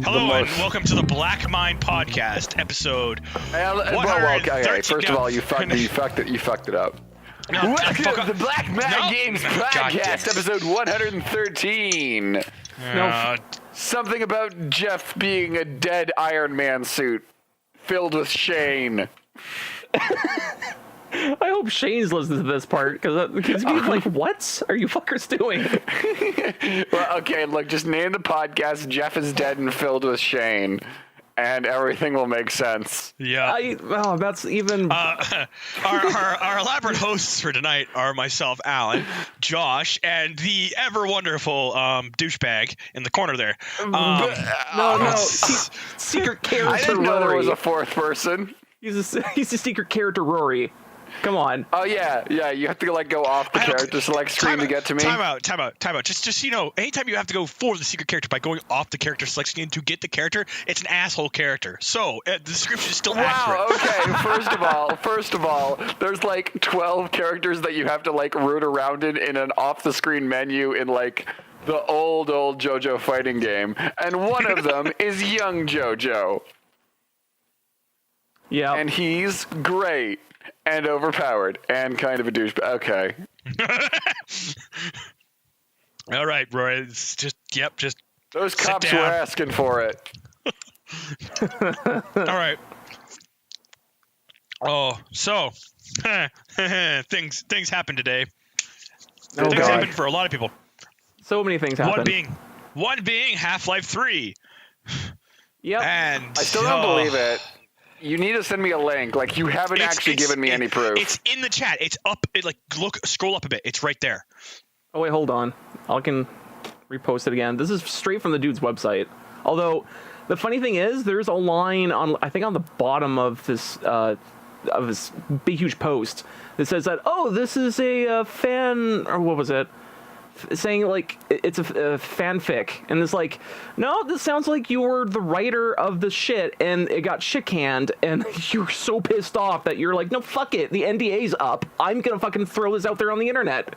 Hello and welcome to the Black Mind Podcast, episode. Okay. First of all, you fucked it up. No, Welcome to the Black Mind Games Podcast, episode 113. Something about Jeff being a dead Iron Man suit filled with Shane. I hope Shane's listening to this part, because he's like, what are you fuckers doing? Well, okay, look, just name the podcast Jeff is Dead and Filled with Shane, and everything will make sense. Yeah. That's even... our elaborate hosts for tonight are myself, Allan, Josh, and the ever-wonderful douchebag in the corner there. Secret character I didn't know Rory. there was a fourth person. He's a secret character Rory. Come on. Oh, yeah, you have to, go off the character select screen to get to me. Time out. Just anytime you have to go for the secret character by going off the character select screen to get the character, it's an asshole character. So, the description is still accurate. Wow, okay, first of all, there's 12 characters that you have to root around in an off-the-screen menu in the old JoJo fighting game, and one of them is young JoJo. Yeah. And he's great. And overpowered, and kind of a douche. Okay. All right, Rory. It's just. Those cops were asking for it. All right. Oh, so things happened today. Things happened for a lot of people. So many things happened. One being Half-Life 3. Yep. And I still don't believe it. You need to send me a link. You haven't actually given me any proof. It's in the chat. It's up. Scroll up a bit. It's right there. Oh, wait, hold on. I can repost it again. This is straight from the dude's website. Although, the funny thing is, there's a line on the bottom of this big, huge post that says that, oh, this is a fan, or what was it? Saying it's a fanfic, and it's no, this sounds like you were the writer of the shit and it got shit canned and you're so pissed off that you're no, fuck it, the NDA's up, I'm gonna fucking throw this out there on the internet.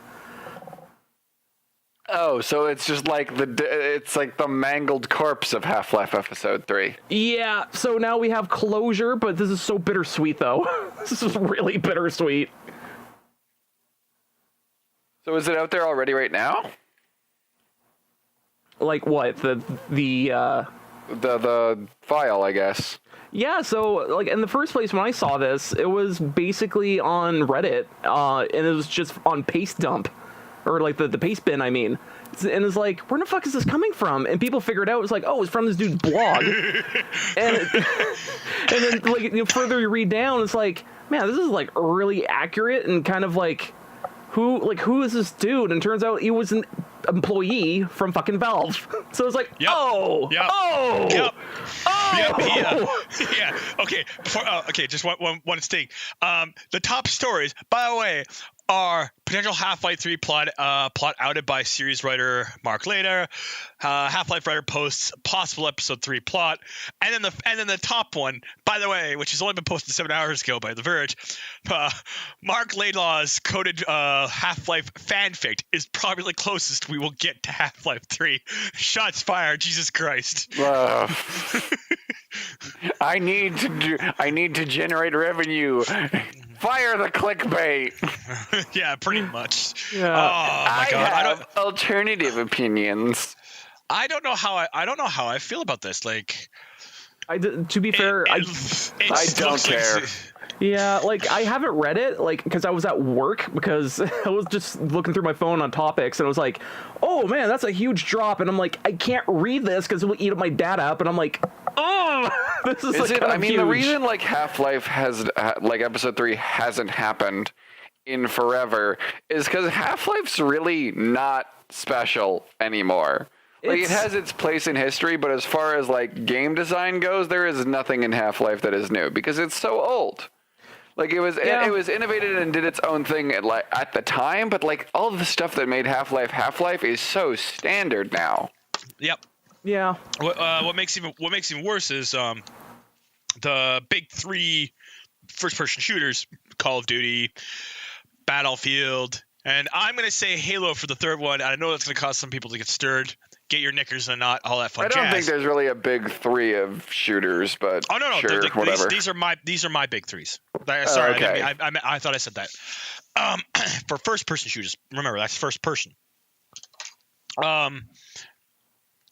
Oh, so it's just the mangled corpse of Half-Life Episode 3. Yeah, so now we have closure, but this is so bittersweet though. This is really bittersweet. So is it out there already right now? What? The file, I guess. Yeah, so in the first place when I saw this, it was basically on Reddit, and it was just on Paste Dump, or the Paste Bin, I mean. And it's where the fuck is this coming from? And people figured out, it was oh, it's from this dude's blog. and then further you read down, it's man, this is really accurate and kind of who is this dude? And turns out he was an employee from fucking Valve. So it's Yeah. Okay. Just one thing. The top stories, by the way, are potential Half-Life 3 plot outed by series writer Mark Lader. Half-Life writer posts possible episode 3 plot, and then the top one, by the way, which has only been posted 7 hours ago by The Verge. Mark Laidlaw's coded Half-Life fanfic is probably the closest we will get to Half-Life 3. Shots fired, Jesus Christ. I need to generate revenue. Fire the clickbait. Yeah, pretty much. Yeah. Oh my God. I have alternative opinions. I don't know how I feel about this. To be fair, I don't care. Yeah, like I haven't read it, like because I was at work because I was just looking through my phone on topics and I was like, oh man, that's a huge drop, and I'm like, I can't read this because it will eat up my data up, and I'm like, oh, this is like it? kind I of mean, huge. the reason like Half-Life has like episode 3 hasn't happened in forever is because Half-Life's really not special anymore. Like it has its place in history, but as far as like game design goes, there is nothing in Half-Life that is new because it's so old. Like it was innovated and did its own thing at the time, but like all of the stuff that made Half-Life is so standard now. Yep. Yeah. What makes even worse is the big 3 first-person shooters: Call of Duty, Battlefield, and I'm gonna say Halo for the third one. I know that's gonna cause some people to get stirred. Get your knickers in a knot, all that fun jazz. I don't think there's really a big 3 of shooters, but no, sure, whatever. These are my big 3s. Sorry, okay. I thought I said that. For first-person shooters, remember that's first person.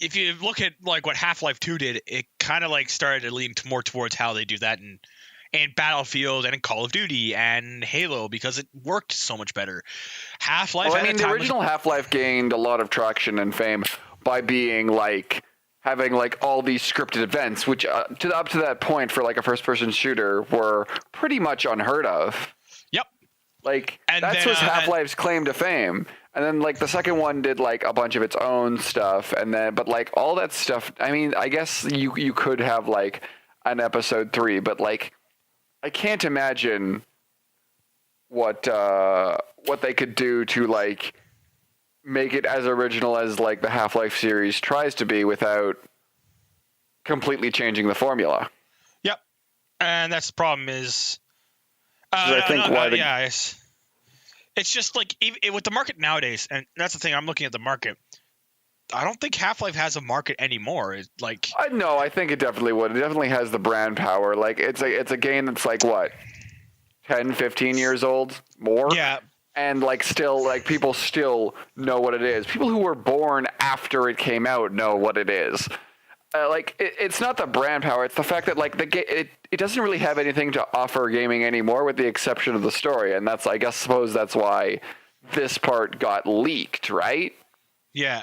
If you look at like what Half-Life 2 did, it kind of like started to lean more towards how they do that in Battlefield and in Call of Duty and Halo because it worked so much better. Half-Life. Well, I mean, the original Half-Life gained a lot of traction and fame by being like having like all these scripted events, which up to that point for like a first-person shooter were pretty much unheard of. Yep. Like that was Half-Life's claim to fame. And then like the second one did like a bunch of its own stuff, and then but like all that stuff. I mean, I guess you could have like an episode 3, but like I can't imagine what they could do to like make it as original as like the Half-Life series tries to be without completely changing the formula. Yep. And that's the problem is it's just like with the market nowadays, and that's the thing, I'm looking at the market. I don't think Half-Life has a market anymore. It's like I think it definitely would. It definitely has the brand power. Like it's a game that's like what 10, 15 years old, more. Yeah. And like still like people still know what it is. People who were born after it came out know what it is. It's not the brand power. It's the fact that like it doesn't really have anything to offer gaming anymore, with the exception of the story. And that's suppose that's why this part got leaked, right? Yeah.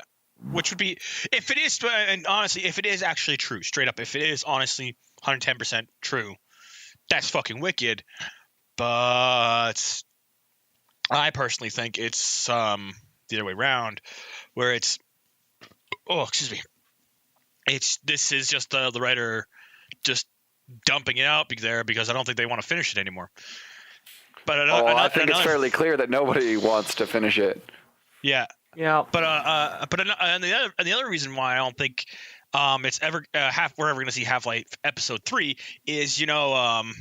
Which would be, if it is, and honestly, if it is actually true, straight up, if it is honestly 110% true, that's fucking wicked. But I personally think it's the other way around, where it's, this is just the writer just dumping it out because I don't think they want to finish it anymore. But I think it's fairly clear that nobody wants to finish it. Yeah. Yeah. But and the other reason why I don't think it's ever we're ever going to see Half-Life Episode 3 is the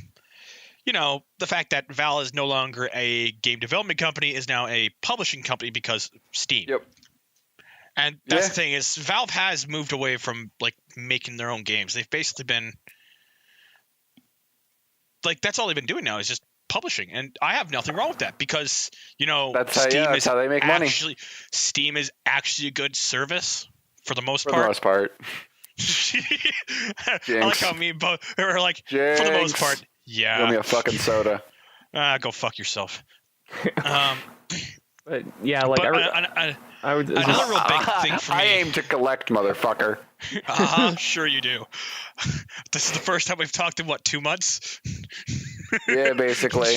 fact that Valve is no longer a game development company, is now a publishing company because Steam. Yep. And that's the thing, is Valve has moved away from like making their own games. They've basically been like, that's all they've been doing now is just publishing, and I have nothing wrong with that because that's how they make money. Steam is actually a good service for the most part. I like how me both are like, Jinx. For the most part, yeah. Give me a fucking soda. Go fuck yourself. Yeah, like another real big thing for me. I aim to collect, motherfucker. Sure you do. This is the first time we've talked in 2 months. Yeah, basically.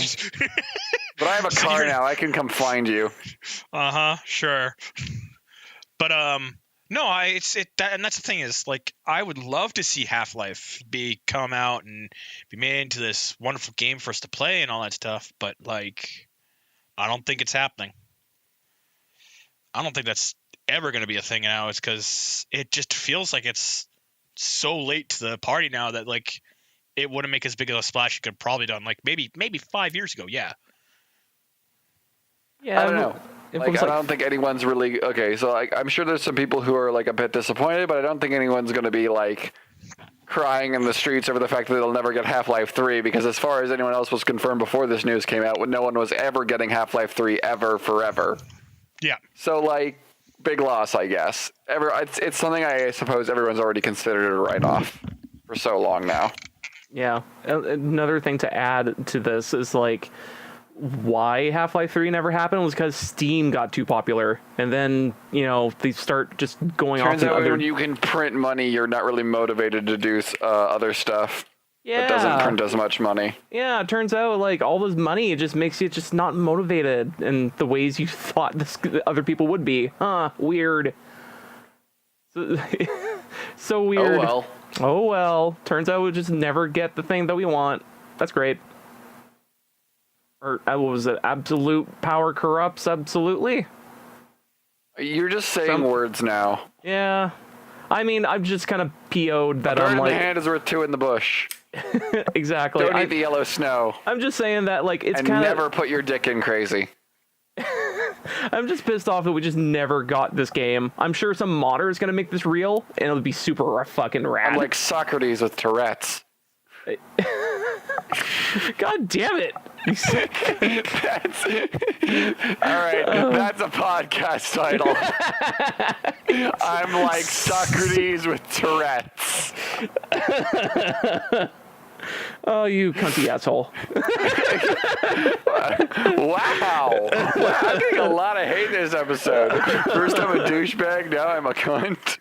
But I have a car now. I can come find you. Sure. But no, and that's the thing is, like, I would love to see Half-Life come out and be made into this wonderful game for us to play and all that stuff. But like, I don't think it's happening. I don't think that's ever going to be a thing now. It's because it just feels like it's so late to the party now that like it wouldn't make as big of a splash it could have probably done like maybe 5 years ago. Yeah. I don't know. I don't think anyone's really okay. So I'm sure there's some people who are like a bit disappointed, but I don't think anyone's going to be like crying in the streets over the fact that they'll never get Half-Life 3, because as far as anyone else was confirmed before this news came out, no one was ever getting Half-Life 3 ever, forever. Yeah. So like, big loss, I guess. It's something I suppose everyone's already considered a write-off for so long now. Yeah. Another thing to add to this is like why Half-Life 3 never happened was because Steam got too popular, and then they start just going off Turns to out other. when you can print money, you're not really motivated to do other stuff. Yeah. That doesn't print as much money. Yeah, it turns out like all this money, it just makes you just not motivated in the ways you thought other people would be. Weird. So weird. Oh well. Turns out we just never get the thing that we want. That's great. Or what was it? Absolute power corrupts absolutely. You're just saying words now. Yeah. I mean, I'm just kind of PO'd that A bird I'm like. in the hand is worth two in the bush. Exactly. Don't eat the yellow snow. I'm just saying that like it's kind of. And never put your dick in crazy. I'm just pissed off that we just never got this game. I'm sure some modder is gonna make this real, and it'll be super fucking rad. I'm like Socrates with Tourette's. God damn it! All right, that's a podcast title. I'm like Socrates with Tourette's. Oh, you cunty asshole. Wow. I'm getting a lot of hate this episode. First I'm a douchebag, now I'm a cunt.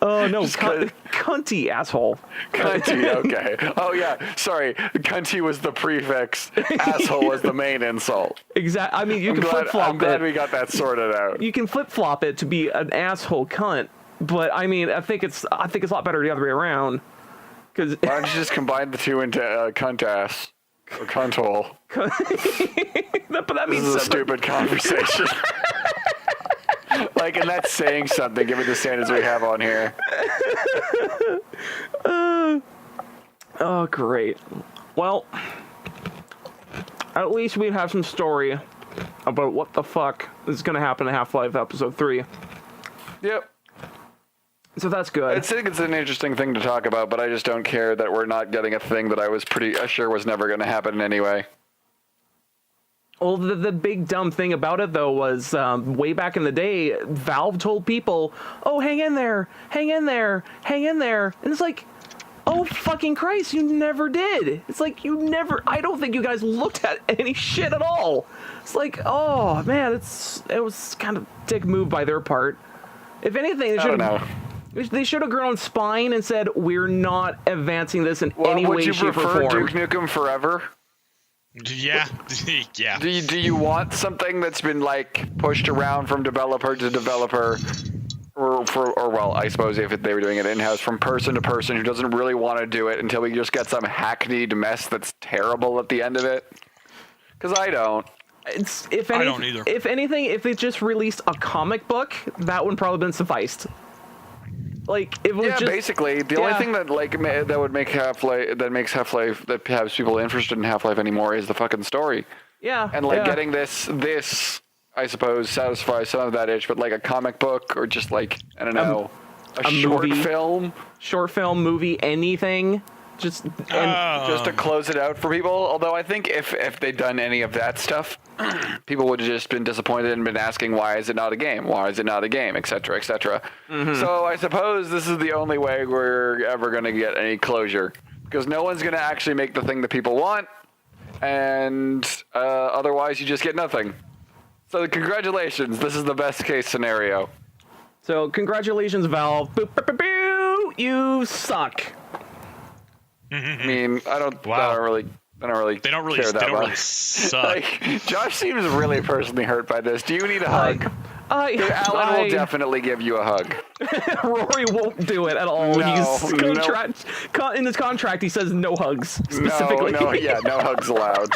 Oh, no, cunty asshole. Cunty, okay. Oh, yeah, sorry. Cunty was the prefix. Asshole was the main insult. Exactly. I mean, you can flip-flop it. I'm glad we got that sorted out. You can flip-flop it to be an asshole cunt, but I mean, I think it's a lot better the other way around. Why don't you just combine the two into cunt ass? Or cunt hole? But that means this is a stupid conversation. Like, and that's saying something, given the standards we have on here. Oh, great. Well, at least we have some story about what the fuck is going to happen in Half-Life Episode 3. Yep. So that's good. I think it's an interesting thing to talk about, but I just don't care that we're not getting a thing that I was pretty sure was never going to happen anyway. Well, the big dumb thing about it, though, was way back in the day, Valve told people, oh, hang in there, hang in there, hang in there. And it's like, oh, fucking Christ, you never did. It's like, I don't think you guys looked at any shit at all. It's like, oh, man, it was kind of a dick move by their part. If anything, they should have grown spine and said, we're not advancing this in any way, shape, or form. Would you prefer Duke Nukem Forever? Yeah. Yeah. Do you want something that's been like pushed around from developer to developer, or well, I suppose if they were doing it in-house, from person to person who doesn't really want to do it until we just get some hackneyed mess that's terrible at the end of it? Because I don't. I don't either. If anything, if they just released a comic book, that would probably been sufficed. Like, if it was basically the only thing that that would make Half-Life that has people interested in Half-Life anymore is the fucking story. Yeah. And getting this I suppose satisfies some of that itch, but like a comic book or just like I don't know, a short film, movie, anything. Just to close it out for people. Although I think if they'd done any of that stuff, people would have just been disappointed and been asking, why is it not a game? Why is it not a game? Etc. Etc. Mm-hmm. So I suppose this is the only way we're ever going to get any closure, because no one's going to actually make the thing that people want, and otherwise you just get nothing. So congratulations, this is the best case scenario. So congratulations, Valve. Boop, boop, boop, boop. You suck. I mean, I don't really They don't really care that they don't much. really suck. Like, Josh seems really personally hurt by this. Do you need a hug? Allan will definitely give you a hug. Rory won't do it at all. In his contract, he says no hugs specifically. No hugs allowed.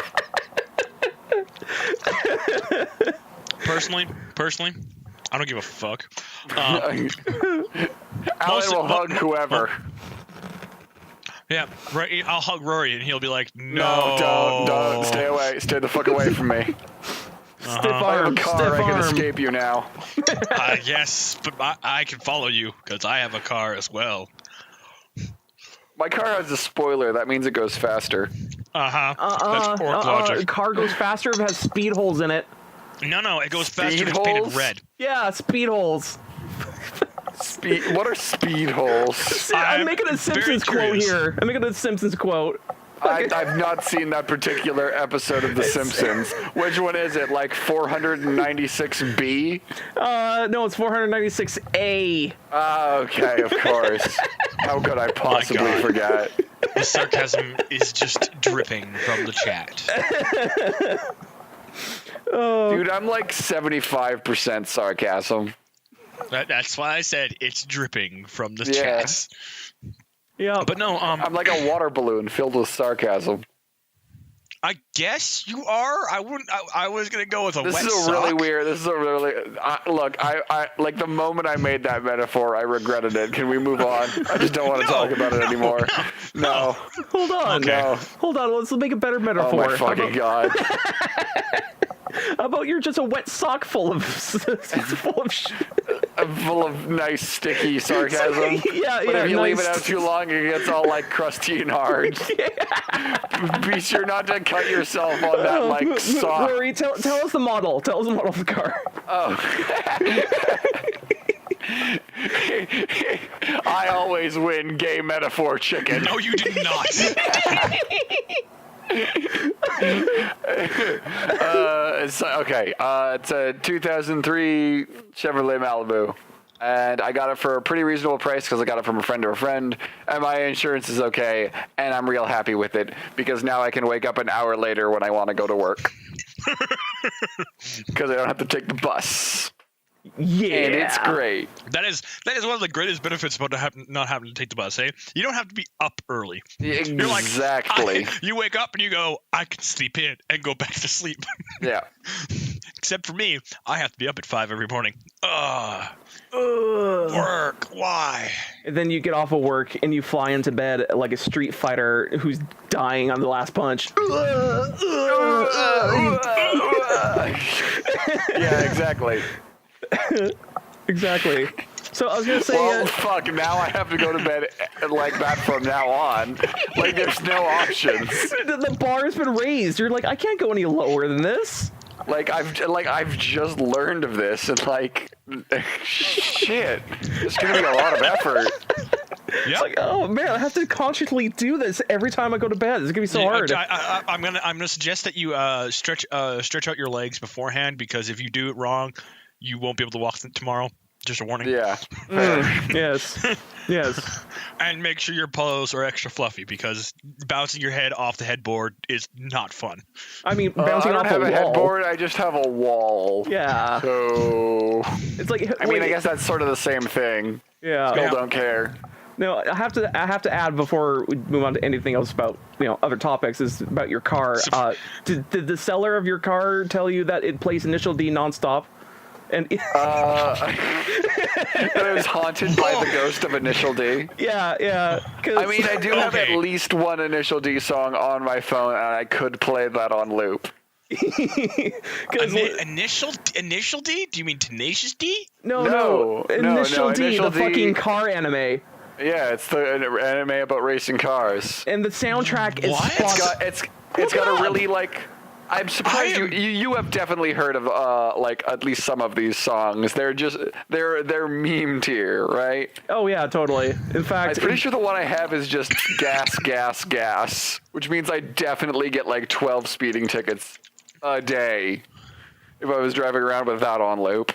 Personally, I don't give a fuck. Allan will hug whoever. Yeah, right. I'll hug Rory, and he'll be like, "No, don't, stay away, stay the fuck away from me." Stiff I have a arm, car, I can escape you now. Yes, but I can follow you because I have a car as well. My car has a spoiler. That means it goes faster. That's orc logic. Car goes faster if it has speed holes in it. No, it goes faster if it's painted red. Yeah, speed holes. What are speed holes? I'm making a Simpsons quote here. I'm making a Simpsons quote. I've not seen that particular episode of The Simpsons. Which one is it? Like 496B? No, it's 496A. Okay, of course. How could I possibly forget? The sarcasm is just dripping from the chat. Dude, I'm like 75% sarcasm. That's why I said it's dripping from the chat. Yeah, but no, I'm like a water balloon filled with sarcasm. I guess you are. I wouldn't. I was gonna go with a wet sock. This is a really weird. Look. I like the moment I made that metaphor, I regretted it. Can we move on? I just don't want to talk about it anymore. No. Hold on. Okay. No. Hold on. Let's make a better metaphor. Oh my fucking god. How about you're just a wet sock full of full of Nice sticky sarcasm. Yeah, But if you leave it nice. out too long, it gets all like crusty and hard. Be sure not to cut yourself on that like sock. Rory, tell us the model. Tell us the model of the car. Oh. I always win, gay metaphor chicken. No, you did not. It's a 2003 Chevrolet Malibu, and I got it for a pretty reasonable price because I got it from a friend to a friend, and my insurance is okay, and I'm real happy with it because now I can wake up an hour later when I want to go to work because I don't have to take the bus. Yeah, And it's great. That is one of the greatest benefits about not having to take the bus. Eh? You don't have to be up early. You're like, Exactly. you wake up and you go, I can sleep in and go back to sleep. Yeah. Except for me, I have to be up at 5 every morning. Ugh. Work. Why? And then you get off of work and you fly into bed like a street fighter who's dying on the last punch. Yeah, exactly. Exactly. So I was gonna say, Well, fuck, now I have to go to bed like that from now on. Like, there's no options. the bar's been raised. You're like, I can't go any lower than this. I've just learned of this, and like, shit, it's gonna be a lot of effort. Yeah. Like, oh man, I have to consciously do this every time I go to bed. It's gonna be so hard. I'm gonna suggest that you stretch out your legs beforehand, because if you do it wrong, you won't be able to walk tomorrow. Just a warning. Yeah. Yes. Yes. And make sure your pillows are extra fluffy, because bouncing your head off the headboard is not fun. I mean, I bouncing don't off have a a wall. headboard. I just have a wall. Yeah. So, It's like, I mean, I guess that's sort of the same thing. Yeah. Still don't care. No, I have to add before we move on to anything else about other topics is about your car. Did the seller of your car tell you that it plays Initial D nonstop? And That it was haunted by the ghost of Initial D. yeah. I mean, I do have at least one Initial D song on my phone, and I could play that on loop. Initial D? Do you mean Tenacious D? No. Initial D, Initial the D. fucking car anime. Yeah, it's the anime about racing cars. And the soundtrack is What? It's got a really like. I'm surprised you have definitely heard of like at least some of these songs. They're meme tier, right? Oh yeah, totally. In fact, I'm pretty sure the one I have is just gas, gas, gas, which means I definitely get like 12 speeding tickets a day if I was driving around with that on loop.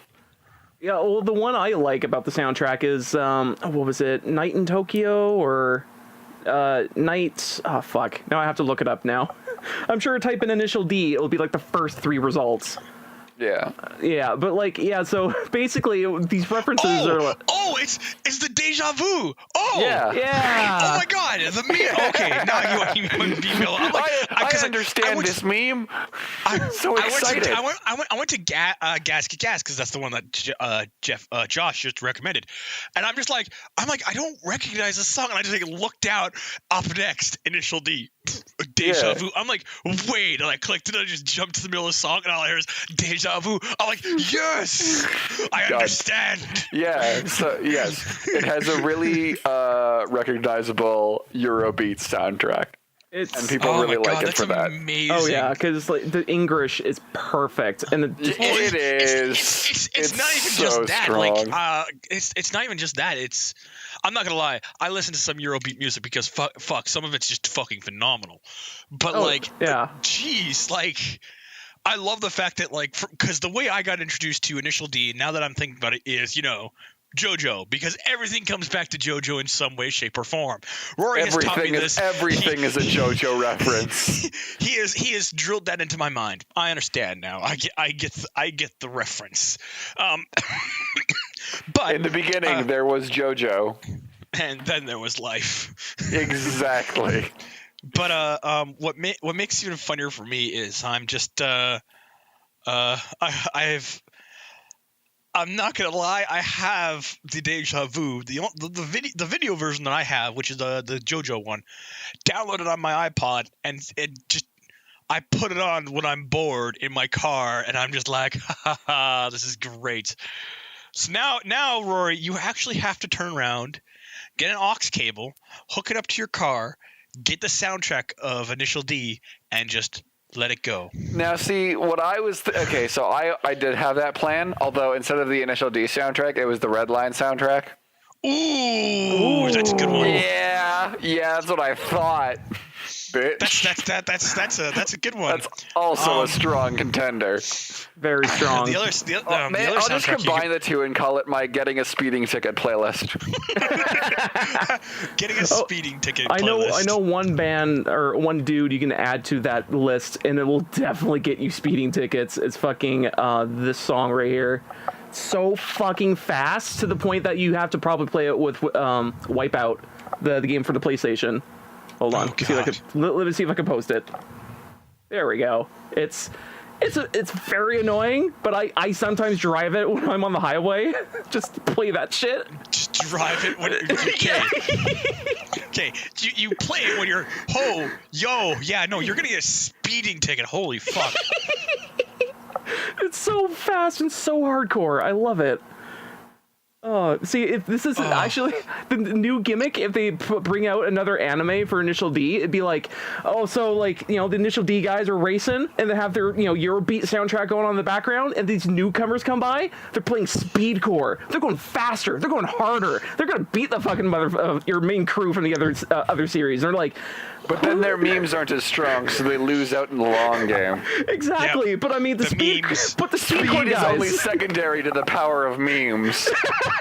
Yeah, well, the one I like about the soundtrack is what was it? Night in Tokyo or Night? Oh fuck! Now I have to look it up now. I'm sure type in Initial D, it'll be like the first 3 results. Yeah. Yeah, but like, yeah, so basically these references are like... Oh, it's the Deja Vu. Oh. Yeah. Oh my God, the meme. Okay, now you want to be I'm like, I understand this meme. I'm so excited. I went to Gas because that's the one that Josh just recommended, and I'm like I don't recognize this song, and I just like looked out up next, Initial D, Deja Vu. I'm like, wait, and I clicked it, and I just jumped to the middle of the song, and all I hear is Deja Vu. I'm like, yes, I understand. Yeah, so yes, it has a really recognizable Eurobeat soundtrack. and people really like it for that. Amazing. Oh yeah, because like the English is perfect, and It is. It's not even so just that. strong. Like, it's not even just that. I'm not gonna lie. I listen to some Eurobeat music because fuck, some of it's just fucking phenomenal. But jeez, like, I love the fact that like, because the way I got introduced to Initial D, now that I'm thinking about it, is JoJo, because everything comes back to JoJo in some way, shape, or form. Rory has taught me this. Everything is a JoJo reference. He has drilled that into my mind. I understand now. I get the reference. But in the beginning, there was JoJo, and then there was life. Exactly. But what makes it even funnier for me is I'm just I'm not gonna lie, I have the Deja Vu, the video version that I have, which is the JoJo one, downloaded on my iPod, and I put it on when I'm bored in my car, and I'm just like, ha, this is great. So now, Rory, you actually have to turn around, get an aux cable, hook it up to your car, get the soundtrack of Initial D, and just let it go. Now, see, what I was... okay, so I did have that plan, although instead of the Initial D soundtrack, it was the Red Line soundtrack. Ooh, that's a good one. Yeah, that's what I thought. Bitch. That's a good one. That's also a strong contender. Very strong. Man, I'll just combine the two and call it my getting a speeding ticket playlist. Getting a speeding ticket playlist. I know one band or one dude you can add to that list, and it will definitely get you speeding tickets. It's fucking this song right here. So fucking fast to the point that you have to probably play it with Wipeout, the game for the PlayStation. Hold on. Let me see if I can post it. There we go. It's very annoying, but I sometimes drive it when I'm on the highway. Just play that shit. Just drive it when okay. You play it when you're you're gonna get a speeding ticket. Holy fuck. It's so fast and so hardcore. I love it. See, if this is actually the new gimmick, if they bring out another anime for Initial D, it'd be like, the Initial D guys are racing, and they have their, Eurobeat soundtrack going on in the background, and these newcomers come by, they're playing speedcore. They're going faster. They're going harder. They're going to beat the fucking your main crew from the other series. They're like... But then their memes aren't as strong, so they lose out in the long game. Exactly, yep. But I mean, the speed is only secondary to the power of memes.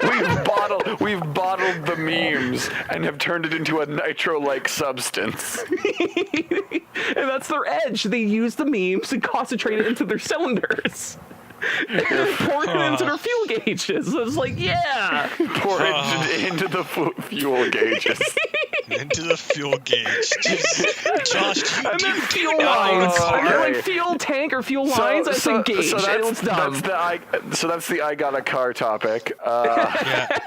We've bottled the memes and have turned it into a nitro-like substance. And that's their edge. They use the memes and concentrate it into their cylinders. And pour it into their fuel gauges. So it's like, yeah! Pour it into the fuel gauges. Into the fuel gauge. Josh, and then fuel lines. And then like fuel tank or fuel lines, I think gauge. So that's the I got a car topic. Yeah.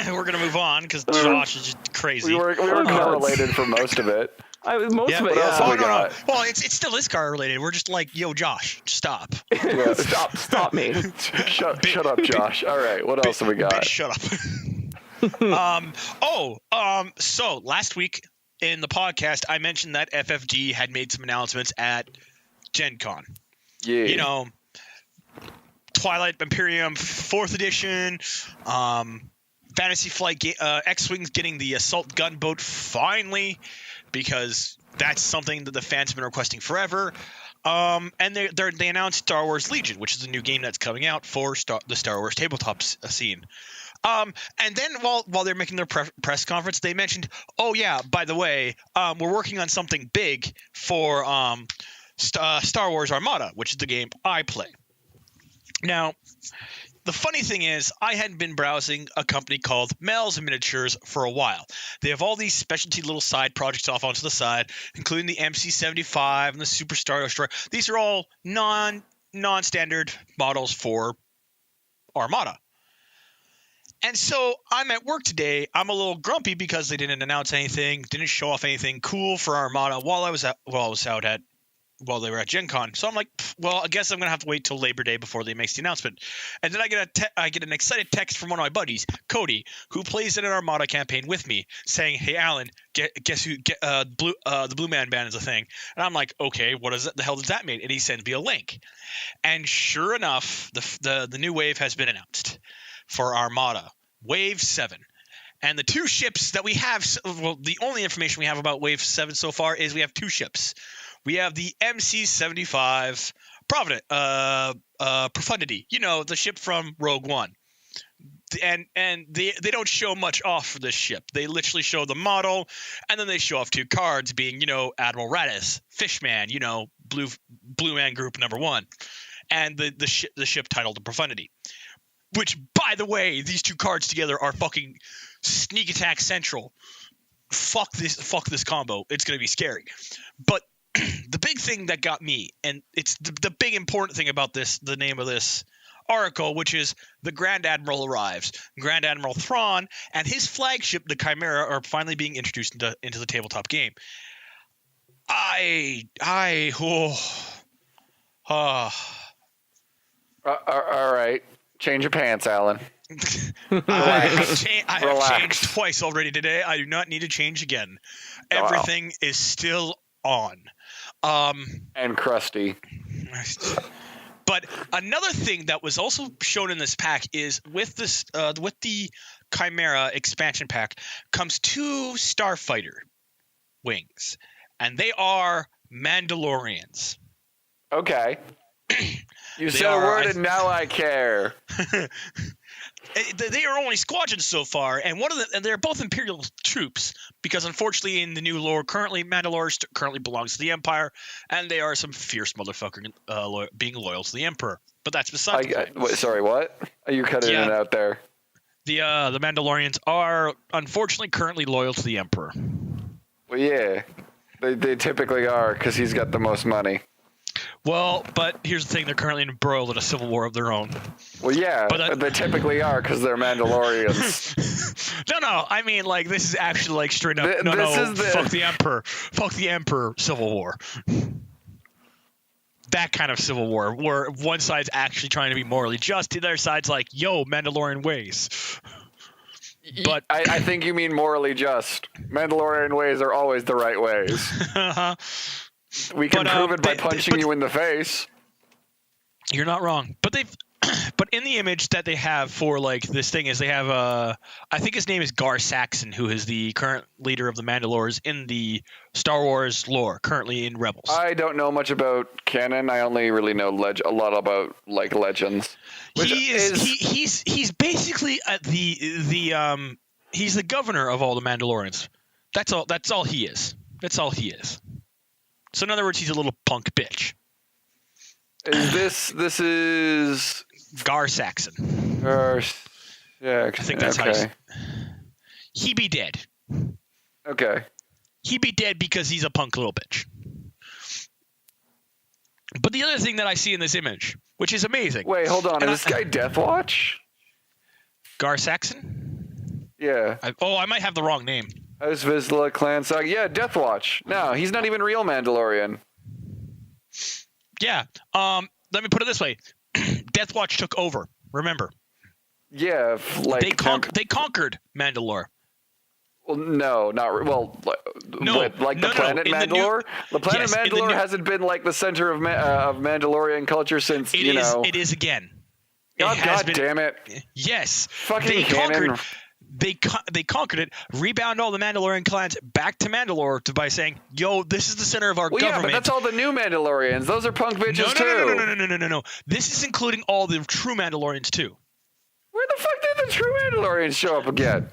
We're going to move on because Josh is just crazy. We were correlated for most of it. Most of it, yeah. No. Well, it's still is car related. We're just like, yo, Josh, stop. Yeah. Stop me. Shut up, Josh. All right, what else have we got? Shut up. So last week in the podcast, I mentioned that FFG had made some announcements at Gen Con. Yeah. Twilight Imperium 4th edition, Fantasy Flight X-Wings getting the assault gunboat finally, because that's something that the fans have been requesting forever. And they announced Star Wars Legion, which is a new game that's coming out for the Star Wars tabletop scene. And then while they're making their press conference, they mentioned, oh yeah, by the way, we're working on something big for Star Wars Armada, which is the game I play. Now, the funny thing is, I had been browsing a company called Mel's Miniatures for a while. They have all these specialty little side projects off onto the side, including the MC-75 and the Super Star Destroyer. These are all non-standard models for Armada. And so I'm at work today. I'm a little grumpy because they didn't announce anything, didn't show off anything cool for Armada while they were at Gen Con. So I'm like, well, I guess I'm going to have to wait till Labor Day before they make the announcement. And then I get an excited text from one of my buddies, Cody, who plays in an Armada campaign with me, saying, hey, Allan, guess who? The Blue Man Band is a thing. And I'm like, okay, what is it? The hell does that mean? And he sends me a link. And sure enough, the new wave has been announced for Armada, Wave 7. And the two ships that we have, well, the only information we have about Wave 7 so far is we have two ships. We have the MC-75 Profundity, the ship from Rogue One. And they don't show much off for this ship. They literally show the model, and then they show off two cards being, Admiral Radis, Fishman, Blue Man Group number 1, and the ship titled the Profundity. Which, by the way, these two cards together are fucking sneak attack central. Fuck this combo. It's gonna be scary. But the big thing that got me, and it's the big important thing about this, the name of this article, which is the Grand Admiral arrives. Grand Admiral Thrawn and his flagship, the Chimera, are finally being introduced into the tabletop game. All right. Change your pants, Allan. I have changed twice already today. I do not need to change again. Everything is still on. And crusty. But another thing that was also shown in this pack is with the Chimera expansion pack comes 2 Starfighter wings, and they are Mandalorians. Okay. You said a word, and now I care. They are only squadrons so far, and they're both Imperial troops, because unfortunately in the new lore, currently Mandalore currently belongs to the Empire, and they are some fierce motherfucker being loyal to the Emperor. But that's beside the point. Sorry, what? You're cutting it out there. The Mandalorians are unfortunately currently loyal to the Emperor. Well, yeah, they typically are, because he's got the most money. Well, but here's the thing: they're currently embroiled in a civil war of their own. Well, yeah, but they typically are, because they're Mandalorians. No, I mean, like, this is actually, like, straight up. Fuck the Emperor civil war. That kind of civil war, where one side's actually trying to be morally just, the other side's like, yo, Mandalorian ways. But I think you mean morally just. Mandalorian ways are always the right ways. We can prove it by punching you in the face. You're not wrong. But in the image that they have for, like, this thing is they have I think his name is Gar Saxon, who is the current leader of the Mandalores in the Star Wars lore, currently in Rebels. I don't know much about canon. I only really know a lot about, like, legends. He's basically he's the governor of all the Mandalorians. That's all he is. That's all he is. So in other words, he's a little punk bitch. This is Gar Saxon. Yeah, I think that's how he be dead. Okay. He be dead because he's a punk little bitch. But the other thing that I see in this image, which is amazing. Wait, hold on. Is this guy Deathwatch? Gar Saxon? Yeah. I might have the wrong name. House Vizsla, Clan Saga. Yeah, Deathwatch. No, he's not even real Mandalorian. Yeah. Let me put it this way. Deathwatch took over. Remember? Yeah, like they conquered Mandalore. Well, no, not well. The planet Mandalore. The planet Mandalore hasn't been like the center of Mandalorian culture since It is again. God damn it! Yes, fucking canon. They conquered it, rebound all the Mandalorian clans back to Mandalore by saying, "Yo, this is the center of our government." Yeah, but that's all the new Mandalorians. Those are punk bitches too. No. This is including all the true Mandalorians too. Where the fuck did the true Mandalorians show up again?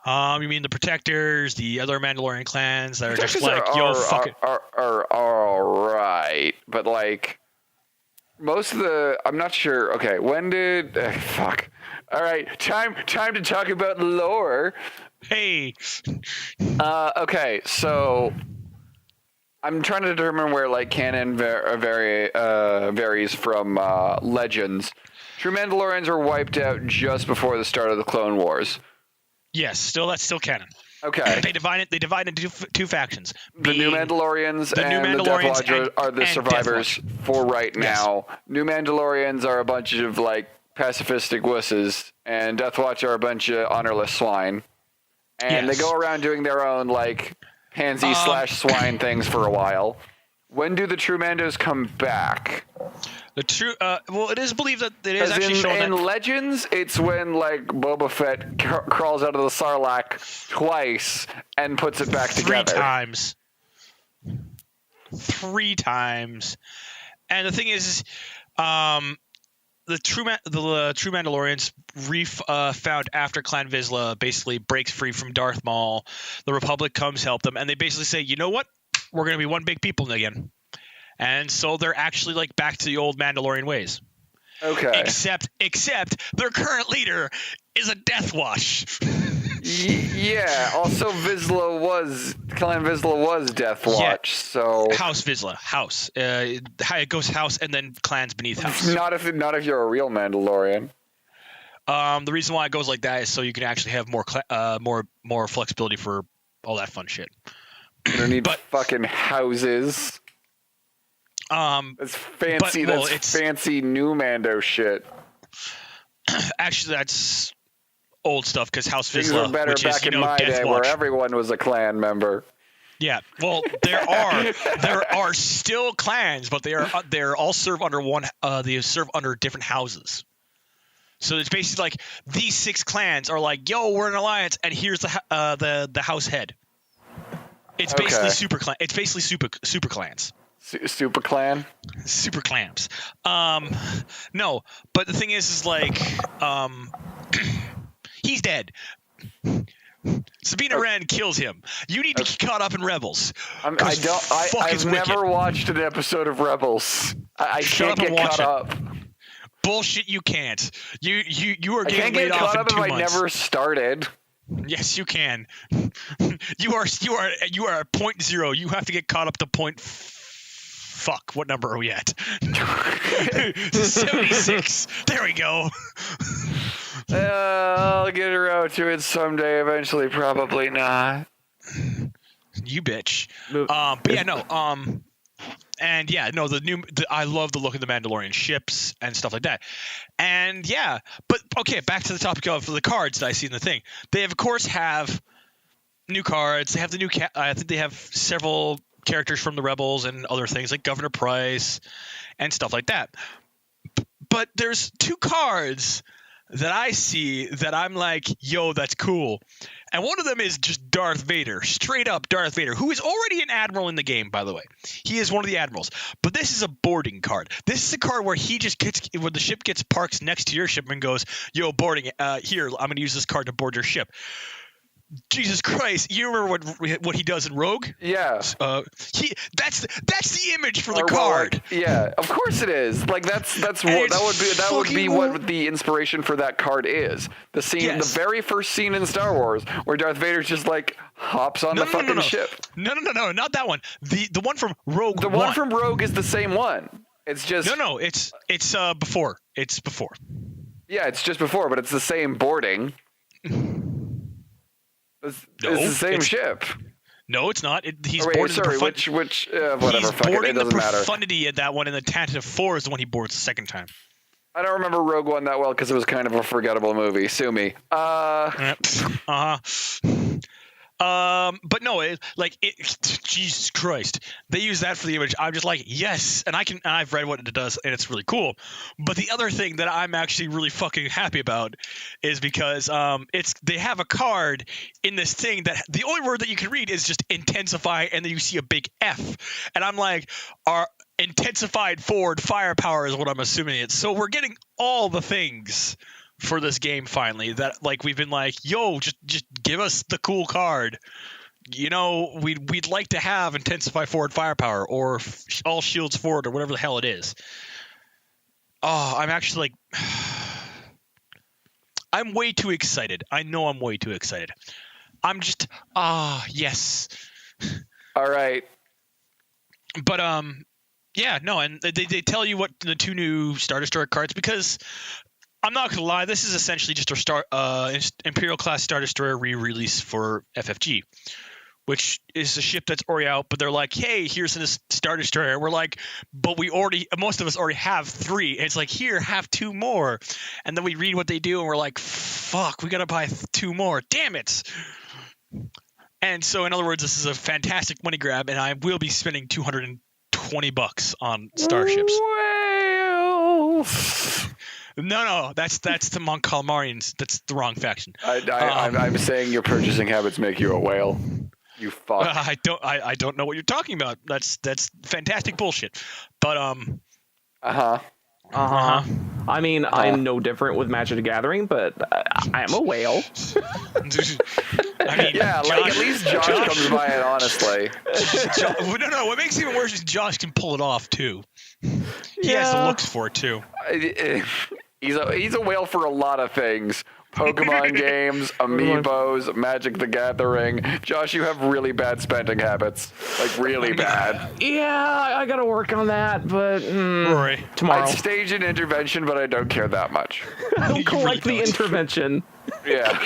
You mean the Protectors, the other Mandalorian clans that are just like, yo, fuck it. Are all right, but like most of the, I'm not sure. Okay, when did fuck? All right, time to talk about lore. Hey. Okay, so I'm trying to determine where like canon varies from legends. True Mandalorians were wiped out just before the start of the Clone Wars. Yes, that's still canon. Okay. They divide into two factions. The new Mandalorians the Death Watch are the survivors for right now. Yes. New Mandalorians are a bunch of like pacifistic wusses, and Death Watch are a bunch of honorless swine. and they go around doing their own like pansy slash swine things for a while. When do the true Mandos come back? The true, well, it is believed that it is actually shown in that Legends, it's when like Boba Fett crawls out of the Sarlacc twice and puts it back together. 3 times. 3 times. And the thing is, the true Mandalorians found after Clan Vizsla basically breaks free from Darth Maul. The Republic comes help them, and they basically say, you know what? We're going to be one big people again. And so they're actually like back to the old Mandalorian ways. Okay. Except their current leader is a Death Watch. Yeah. Also, Clan Vizsla was Death Watch. So House Vizsla, House. It goes House and then clans beneath House. Not if you're a real Mandalorian. The reason why it goes like that is so you can actually have more flexibility for all that fun shit. You don't need fucking houses. That's fancy. It's fancy new Mando shit. Actually, that's old stuff because House Vizsla, things were better which back is, in my Death day, Watch. where everyone was a clan member. Yeah, well, there are still clans, but they're all serve under one. They serve under different houses. So it's basically like these 6 clans are like, yo, we're an alliance, and here's the house head. It's basically super clan. It's basically super clans. Super clan. Super clams. No, but the thing is like, he's dead. Sabina Wren kills him. You need to get caught up in Rebels. I've never watched an episode of Rebels. I can't get caught up. Bullshit, you can't. You are getting laid laid off in 2 months. I never started. Yes, you can. You are at point 0. You have to get caught up to point. Fuck, what number are we at? 76. There we go. I'll get around to it someday. Eventually, probably not. You bitch. But yeah, no. And yeah, no. I love the look of the Mandalorian ships and stuff like that. And yeah, but okay, back to the topic of the cards that I see in the thing. They of course have new cards. They have the new. I think they have several characters from the Rebels and other things like Governor Price and stuff like that. But there's 2 cards that I see that I'm like, yo, that's cool. And one of them is just Darth Vader, straight up Darth Vader, who is already an admiral in the game, by the way. He is one of the admirals. But this is a boarding card. This is a card where he just gets, when the ship gets parked next to your ship and goes, yo, boarding, here, I'm going to use this card to board your ship. Jesus Christ! You remember what he does in Rogue? Yeah. That's the image for the card. Yeah, of course it is. Like that would be what the inspiration for that card is. The scene, the very first scene in Star Wars, where Darth Vader just like hops on the fucking ship. No, not that one. The one from Rogue. The one from Rogue is the same one. It's just no. It's before. It's before. Yeah, it's just before, but it's the same boarding. It's the same ship. No, it's not. He's boarding the whatever. He's boarding the profundity at that one, and the Tantive 4 is the one he boards the second time. I don't remember Rogue One that well because it was kind of a forgettable movie. Sue me. But no, Jesus Christ, they use that for the image. I'm just like, yes, and I've read what it does, and it's really cool. But the other thing that I'm actually really fucking happy about is because they have a card in this thing that the only word that you can read is just intensify, and then you see a big F, and I'm like, our intensified forward firepower is what I'm assuming it's. So we're getting all the things for this game finally that like we've been like, yo, just give us the cool card. You know, we'd like to have intensify forward firepower or all shields forward or whatever the hell it is. Oh, I'm actually like, I'm way too excited. I know I'm way too excited. I'm just yes. All right. But yeah, no, and they tell you what the 2 new Star Destroyer cards, because I'm not gonna lie, this is essentially just a Imperial class Star Destroyer re-release for FFG, which is a ship that's already out. But they're like, hey, here's this Star Destroyer. We're like, but most of us already have 3. And it's like, here, have 2 more. And then we read what they do, and we're like, fuck, we gotta buy 2 more. Damn it. And so, in other words, this is a fantastic money grab, and I will be spending $220 on starships. Whales. No, that's the Mon Calamarians. That's the wrong faction. I'm saying your purchasing habits make you a whale. You fuck. I don't know what you're talking about. That's fantastic bullshit. But I mean, I'm no different with Magic the Gathering, but I am a whale. I mean, Yeah, like at least Josh comes by it honestly. No. What makes it even worse is Josh can pull it off too. He has the looks for it too. He's a whale for a lot of things. Pokemon games, amiibos, Magic the Gathering. Josh, you have really bad spending habits. Like, really bad. Yeah, I gotta work on that, but Rory, tomorrow. I'd stage an intervention, but I don't care that much. I'll collect really the don't. intervention. Yeah.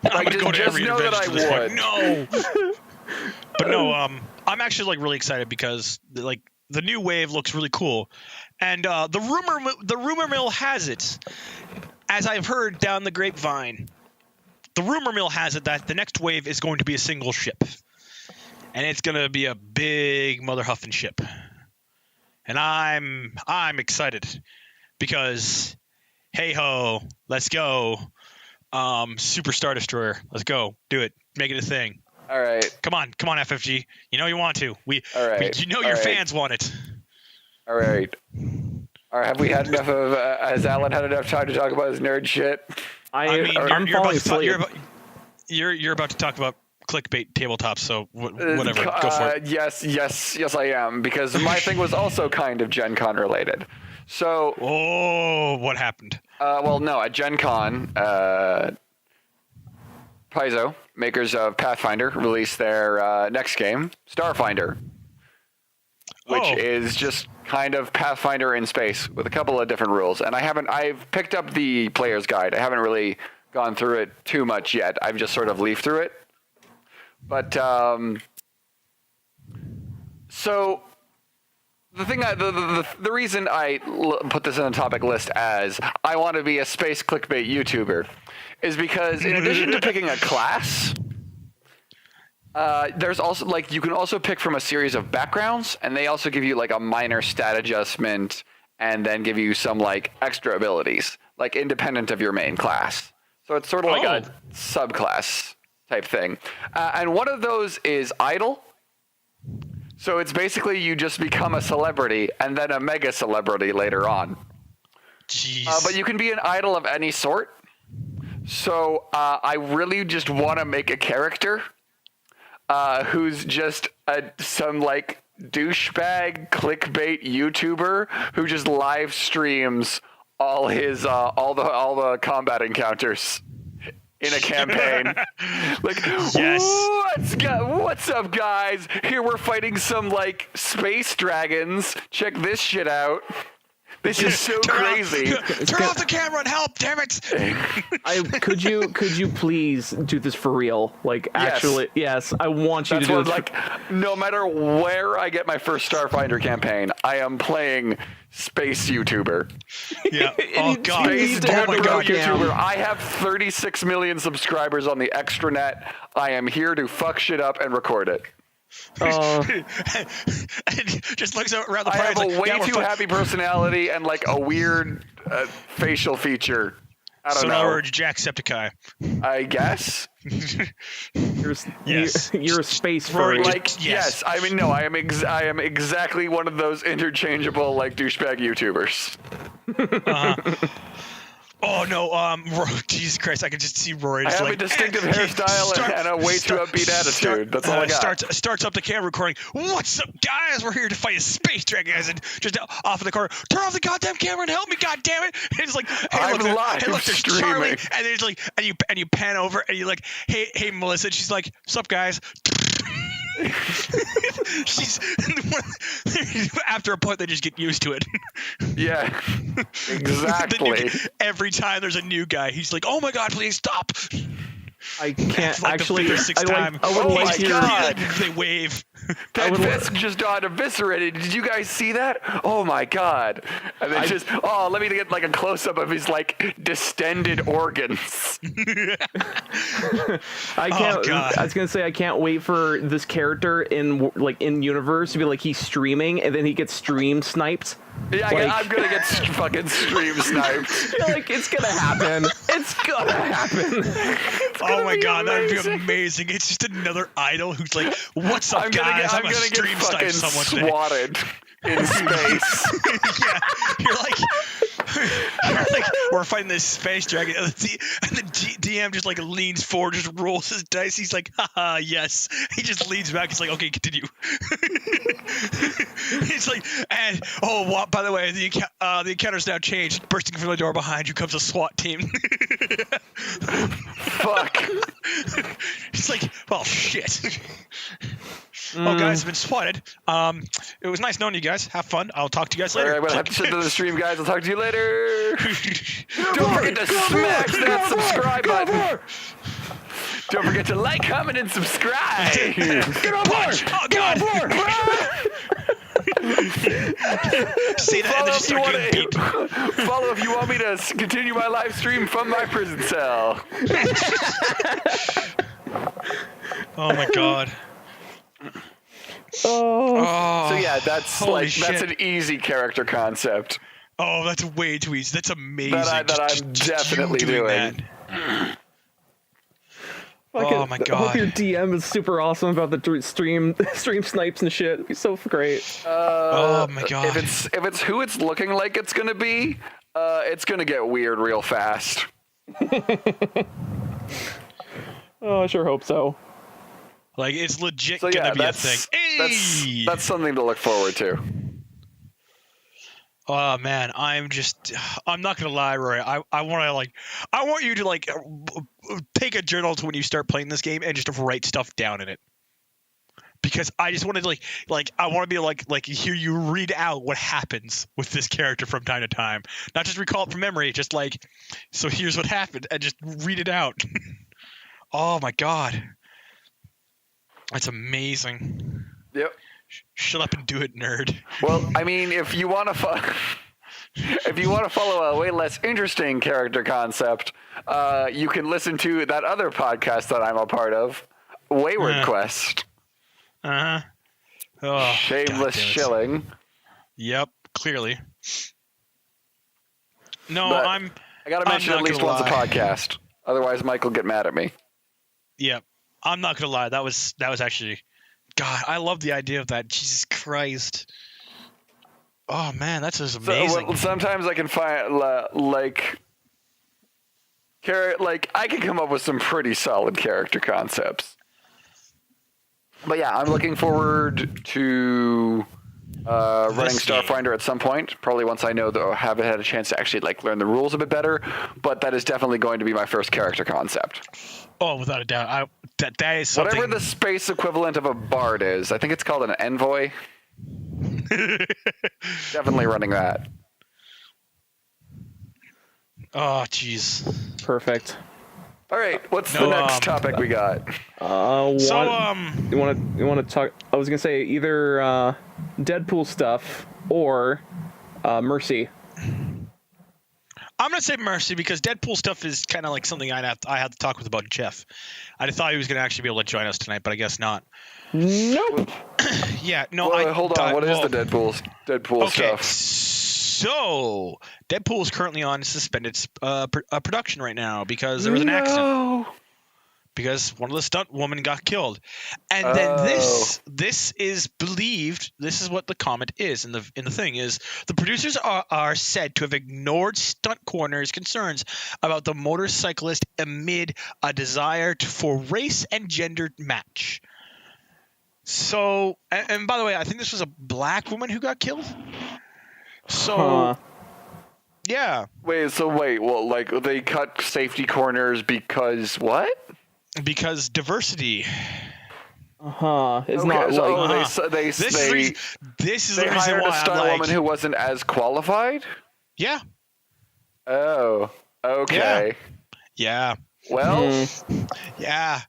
I'm gonna go to just every know that intervention I at this point. No. But no, I'm actually like really excited because like the new wave looks really cool, and the rumor mill has it, as I've heard down the grapevine, the rumor mill has it that the next wave is going to be a single ship, and it's going to be a big mother huffing ship, and I'm excited because hey ho, let's go, Super Star Destroyer, let's go, do it, make it a thing. All right. Come on, FFG. You know you want to. All right. You know your fans want it. All right. Have we had enough of? Has Allan had enough time to talk about his nerd shit? I'm you're falling about to asleep. you're about to talk about clickbait tabletops, so whatever. Go for it. Yes, I am, because my thing was also kind of Gen Con related. So. Oh, what happened? Well, no, at Gen Con, Paizo, makers of Pathfinder, released their next game, Starfinder, which is just kind of Pathfinder in space with a couple of different rules. And I've picked up the player's guide. I haven't really gone through it too much yet. I've just sort of leafed through it. But, so the thing, the reason I put this in the topic list as I want to be a space clickbait YouTuber is because in addition to picking a class, there's also like you can also pick from a series of backgrounds, and they also give you like a minor stat adjustment and then give you some like extra abilities, like independent of your main class. So it's sort of like a subclass type thing. And one of those is idol. So it's basically you just become a celebrity and then a mega celebrity later on. Jeez. But you can be an idol of any sort. So I really just want to make a character who's just some like douchebag clickbait YouTuber who just live streams all his all the combat encounters in a campaign. Like, yes. What's up, guys? Here we're fighting some like space dragons. Check this shit out. This is so crazy. Turn off the camera and help, damn it. Could you please do this for real? Like, actually, yes, I want you That's to do what, this. like, no matter where I get my first Starfinder campaign, I am playing space YouTuber. Yeah. Oh god. Space Oh my God, YouTuber. I have 36 million subscribers on the extranet. I am here to fuck shit up and record it. And just looks around the I party. have a way too happy personality and like a weird facial feature. I don't so know. in other words, Jacksepticeye. I guess. You're a space Rory, furry. Like yes. I mean no. I am exactly one of those interchangeable like douchebag YouTubers. Oh no, Jesus Christ! I can just see Rory. I Just have like, a distinctive hairstyle and a way too upbeat attitude. That's all I got. Starts up the camera recording. What's up, guys? We're here to fight a space dragon, guys. And just off in the corner, turn off the goddamn camera and help me, goddamn it! And it's like, hey, I'm look, live there's streaming. Charlie, and there's like, and you pan over and you're like, hey, Melissa. And she's like, what's up, guys? She's after a point they just get used to it. Yeah, exactly. Every time there's a new guy, he's like, oh my god, please stop. I can't Like actually. the sixth time. I would Oh like my to. God. They wave. That fist just got eviscerated. Did you guys see that? Oh my God! And then let me get like a close up of his like distended organs. I can't. God. I was gonna say I can't wait for this character in universe to be like he's streaming and then he gets stream sniped. Yeah, I'm gonna get fucking stream sniped. Like it's gonna happen. It's gonna happen. Oh my God, that would be amazing. It's just another idol who's like, "What's up, guys? I'm gonna stream fucking snipe someone today." swatted in space. Yeah, you're like, we're fighting this space dragon, and the DM just like leans forward, just rolls his dice. He's like, haha, yes. He just leans back. He's like, okay, continue. He's like, and by the way, the encounter's now changed. Bursting from the door behind you comes a SWAT team. Fuck. He's like, well, shit. Oh, guys, I've been swatted. It was nice knowing you guys. Have fun. I'll talk to you guys later. All right, I'm gonna have to shut down the stream, guys. I'll talk to you later. Don't forget to smash that subscribe button. Don't forget to like, comment, and subscribe. Get on board! Oh, God! See that? And then just start getting beat. Follow if you want me to continue my live stream from my prison cell. Oh, my God. Oh. So yeah, that's shit. an easy character concept. Oh, that's way too easy. That's amazing. That I'm definitely doing. That. Oh my I hope God. your DM is super awesome about the stream snipes and shit. It'd be so great. Oh my God. If it's who it's looking like it's gonna be, it's gonna get weird real fast. Oh, I sure hope so. Like, it's legit So gonna yeah, be a thing. Hey! that's something to look forward to. Oh man, I'm not gonna lie, Rory. I want you to take a journal to when you start playing this game and just write stuff down in it. Because I just wanted to I want to be like hear you read out what happens with this character from time to time. Not just recall it from memory, just so here's what happened and just read it out. Oh my God. That's amazing. Yep. Shut up and do it, nerd. Well, I mean, if you want to follow a way less interesting character concept, you can listen to that other podcast that I'm a part of, Wayward Quest. Uh-huh. Oh, Shameless shilling. Yep, clearly. No, But I gotta mention I'm at not least gonna once a lie. podcast. Otherwise, Mike will get mad at me. Yep. I'm not gonna lie. That was actually, God, I love the idea of that. Jesus Christ. Oh man, that's just amazing. Sometimes I can find I can come up with some pretty solid character concepts. But yeah, I'm looking forward to running Starfinder at some point. Probably once I haven't had a chance to actually learn the rules a bit better. But that is definitely going to be my first character concept. Oh, without a doubt. That is something. Whatever the space equivalent of a bard is, I think it's called an envoy. Definitely running that. Oh, jeez. Perfect. All right, what's the next topic we got? You want to talk? I was gonna say either Deadpool stuff or Mercy. I'm gonna say Mercy because Deadpool stuff is kind of like something I had to talk with about Jeff. I thought he was gonna actually be able to join us tonight, but I guess not. Nope. Yeah, no. Hold on. What is the Deadpool stuff? So Deadpool is currently on suspended production right now because there was an accident. Because one of the stunt women got killed, and then this is believed. This is what the comment is in the thing is the producers are said to have ignored stunt coordinators' concerns about the motorcyclist amid a desire for race and gender match. So, and by the way, I think this was a black woman who got killed. So, yeah. Wait. Well, they cut safety corners because what? Because diversity. It's not like This is the reason hired why a stunt woman who wasn't as qualified. Yeah. Oh. Okay. Yeah. Well, Yeah.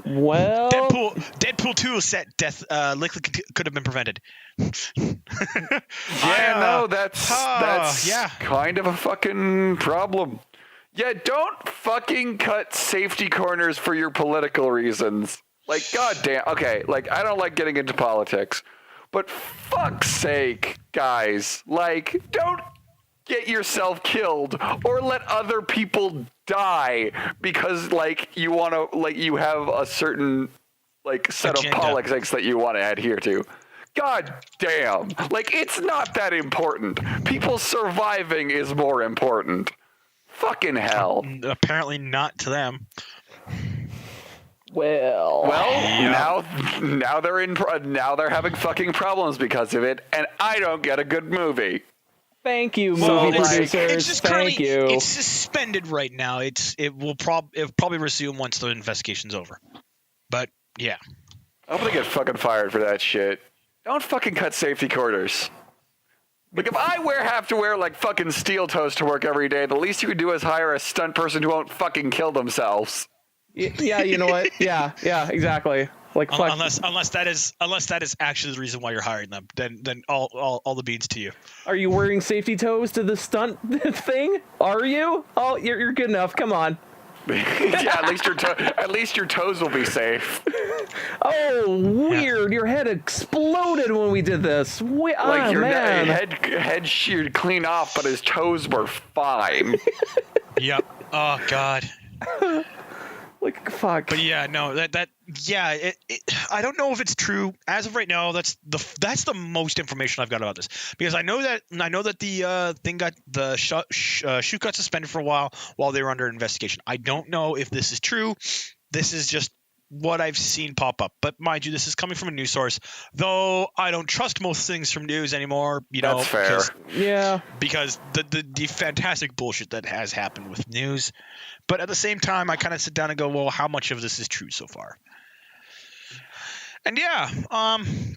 Well, Deadpool 2 set death likely could have been prevented. that's yeah. kind of a fucking problem. Yeah, don't fucking cut safety corners for your political reasons. Like, goddamn. Okay, like, I don't like getting into politics, but fuck's sake, guys. Like, don't get yourself killed or let other people die because, like, you want to, like, you have a certain, like, set Agenda. of politics that you want to adhere to. God damn. Like, it's not that important. People surviving is more important. Fucking hell. Apparently not to them. well, now they're having fucking problems because of it, and I don't get a good movie. thank you, So, movie like, producers. It's just Thank currently you. it's suspended right now. It'll probably resume once the investigation's over. But yeah. I'm gonna get fucking fired for that shit. Don't fucking cut safety corners. Like, if I have to wear like fucking steel toes to work every day, the least you could do is hire a stunt person who won't fucking kill themselves. Yeah, you know what? Yeah, exactly. Like, fuck. Unless that is actually the reason why you're hiring them, then all the beans to you. Are you wearing safety toes to the stunt thing? Are you? Oh, you're good enough. Come on. Yeah, at least your toes will be safe. Oh, weird. Your head exploded when we did this. Like, your man. head sheared clean off, but his toes were fine. Yep. Oh God. Like, fuck. But yeah, no, I don't know if it's true as of right now. That's the most information I've got about this, because I know that the shoot got suspended for a while they were under investigation. I don't know if this is true. This is just what I've seen pop up. But mind you, this is coming from a news source, though I don't trust most things from news anymore. That's fair. Because the fantastic bullshit that has happened with news. But at the same time, I kind of sit down and go, well, how much of this is true so far? And yeah,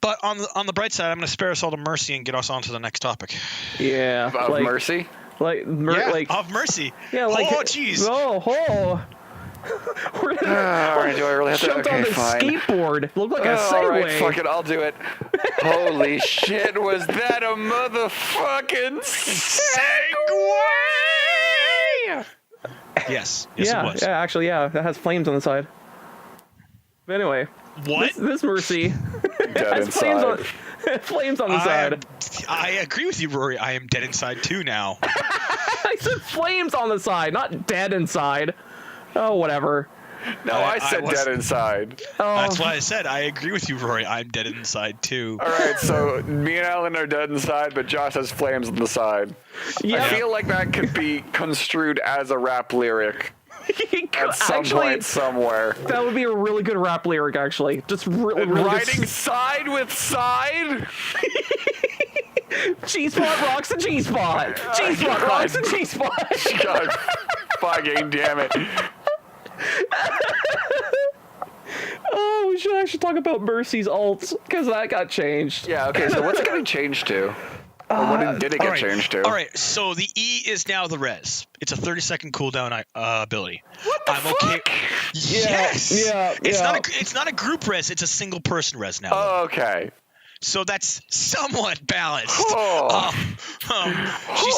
but on the bright side, I'm going to spare us all the mercy and get us on to the next topic. Yeah. Of mercy? Like, of mercy. Yeah, like, oh, jeez. We're Do I really have to? jumped on Okay, the fine. skateboard. Looked like a Segway. All right, fuck it, I'll do it. Holy shit, was that a motherfucking Segway? Yes, Yeah, it was. yeah, actually, yeah. That has flames on the side. But anyway. What? This mercy Dead has inside. flames on the side. I agree with you, Rory. I am dead inside too now. I said flames on the side, not dead inside. Oh, whatever. No, I said dead inside. Oh, That's why I said I agree with you, Rory. I'm dead inside too. All right, so me and Allan are dead inside, but Josh has flames on the side. yeah. I feel like that could be construed as a rap lyric at some point somewhere. That would be a really good rap lyric, actually. Just really Riding side with side? G-spot rocks the G-spot. G-spot God. rocks the G-spot. God fucking damn it. Oh, we should actually talk about Mercy's alts, because that got changed. Yeah, okay, so what's it getting changed to? Or what did it get changed to? All right, so the E is now the res. It's a 30-second cooldown ability. What the fuck? Okay. Yes. Yeah. It's not a group res. It's a single person res now. Oh, okay. So that's somewhat balanced. Oh. She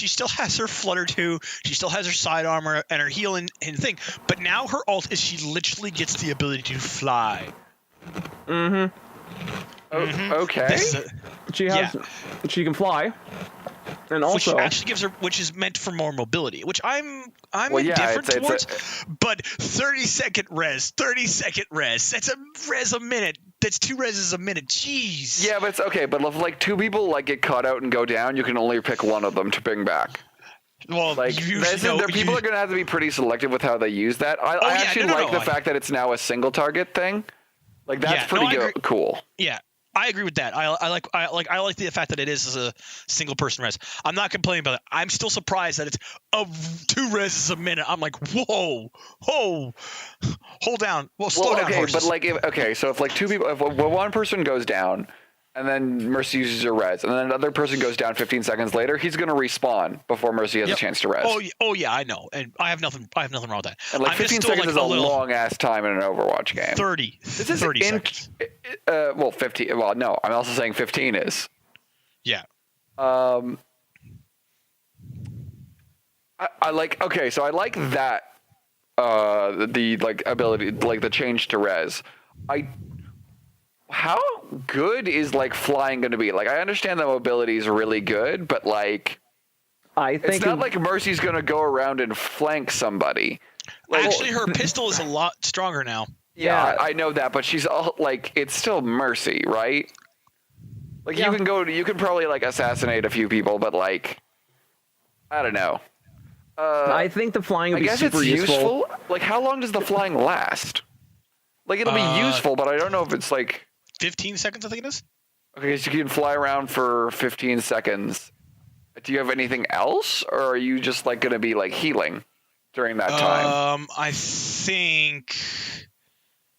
still has her flutter 2. She still has her side armor and her heal and thing. But now her alt is she literally gets the ability to fly. Okay. She can fly. And Which also actually gives her, which is meant for more mobility, which I'm Well, yeah, indifferent it's towards. But 30-second res, that's a res a minute. That's 2 reses a minute. Jeez. Yeah, but it's okay. But if like 2 people like get caught out and go down, you can only pick one of them to bring back. Well, Like, people are going to have to be pretty selective with how they use that. I actually like the fact that it's now a single target thing. Like, that's cool. Yeah, I agree with that. I like the fact that it is a single person res. I'm not complaining about it. I'm still surprised that it's 2 reses a minute. I'm like, whoa, hold down. Well, slow down, okay, horses. but like, so if like 2 people, if one person goes down, and then Mercy uses her res, and then another person goes down 15 seconds later, he's going to respawn before Mercy has a chance to res. Oh yeah, I know, and I have nothing wrong with that. And like I'm 15 just still, seconds is a long ass time in an Overwatch game. 30. This is 30 seconds. Well, 15. Well, no, I'm also saying 15 is. Yeah. I like. Okay, so I like that. The like ability, like the change to res. How good is like flying going to be? Like, I understand that mobility is really good, but like, I think it's not like Mercy's going to go around and flank somebody. Like, Actually, her pistol is a lot stronger now. yeah, I know that, but she's all like, it's still Mercy, right? Like, you can probably like assassinate a few people, but like, I don't know. I think the flying would be super useful. Like, how long does the flying last? Like, it'll be useful, but I don't know if it's like 15 seconds, I think it is. Okay, so you can fly around for 15 seconds. Do you have anything else, or are you just like going to be like healing during that time? I think.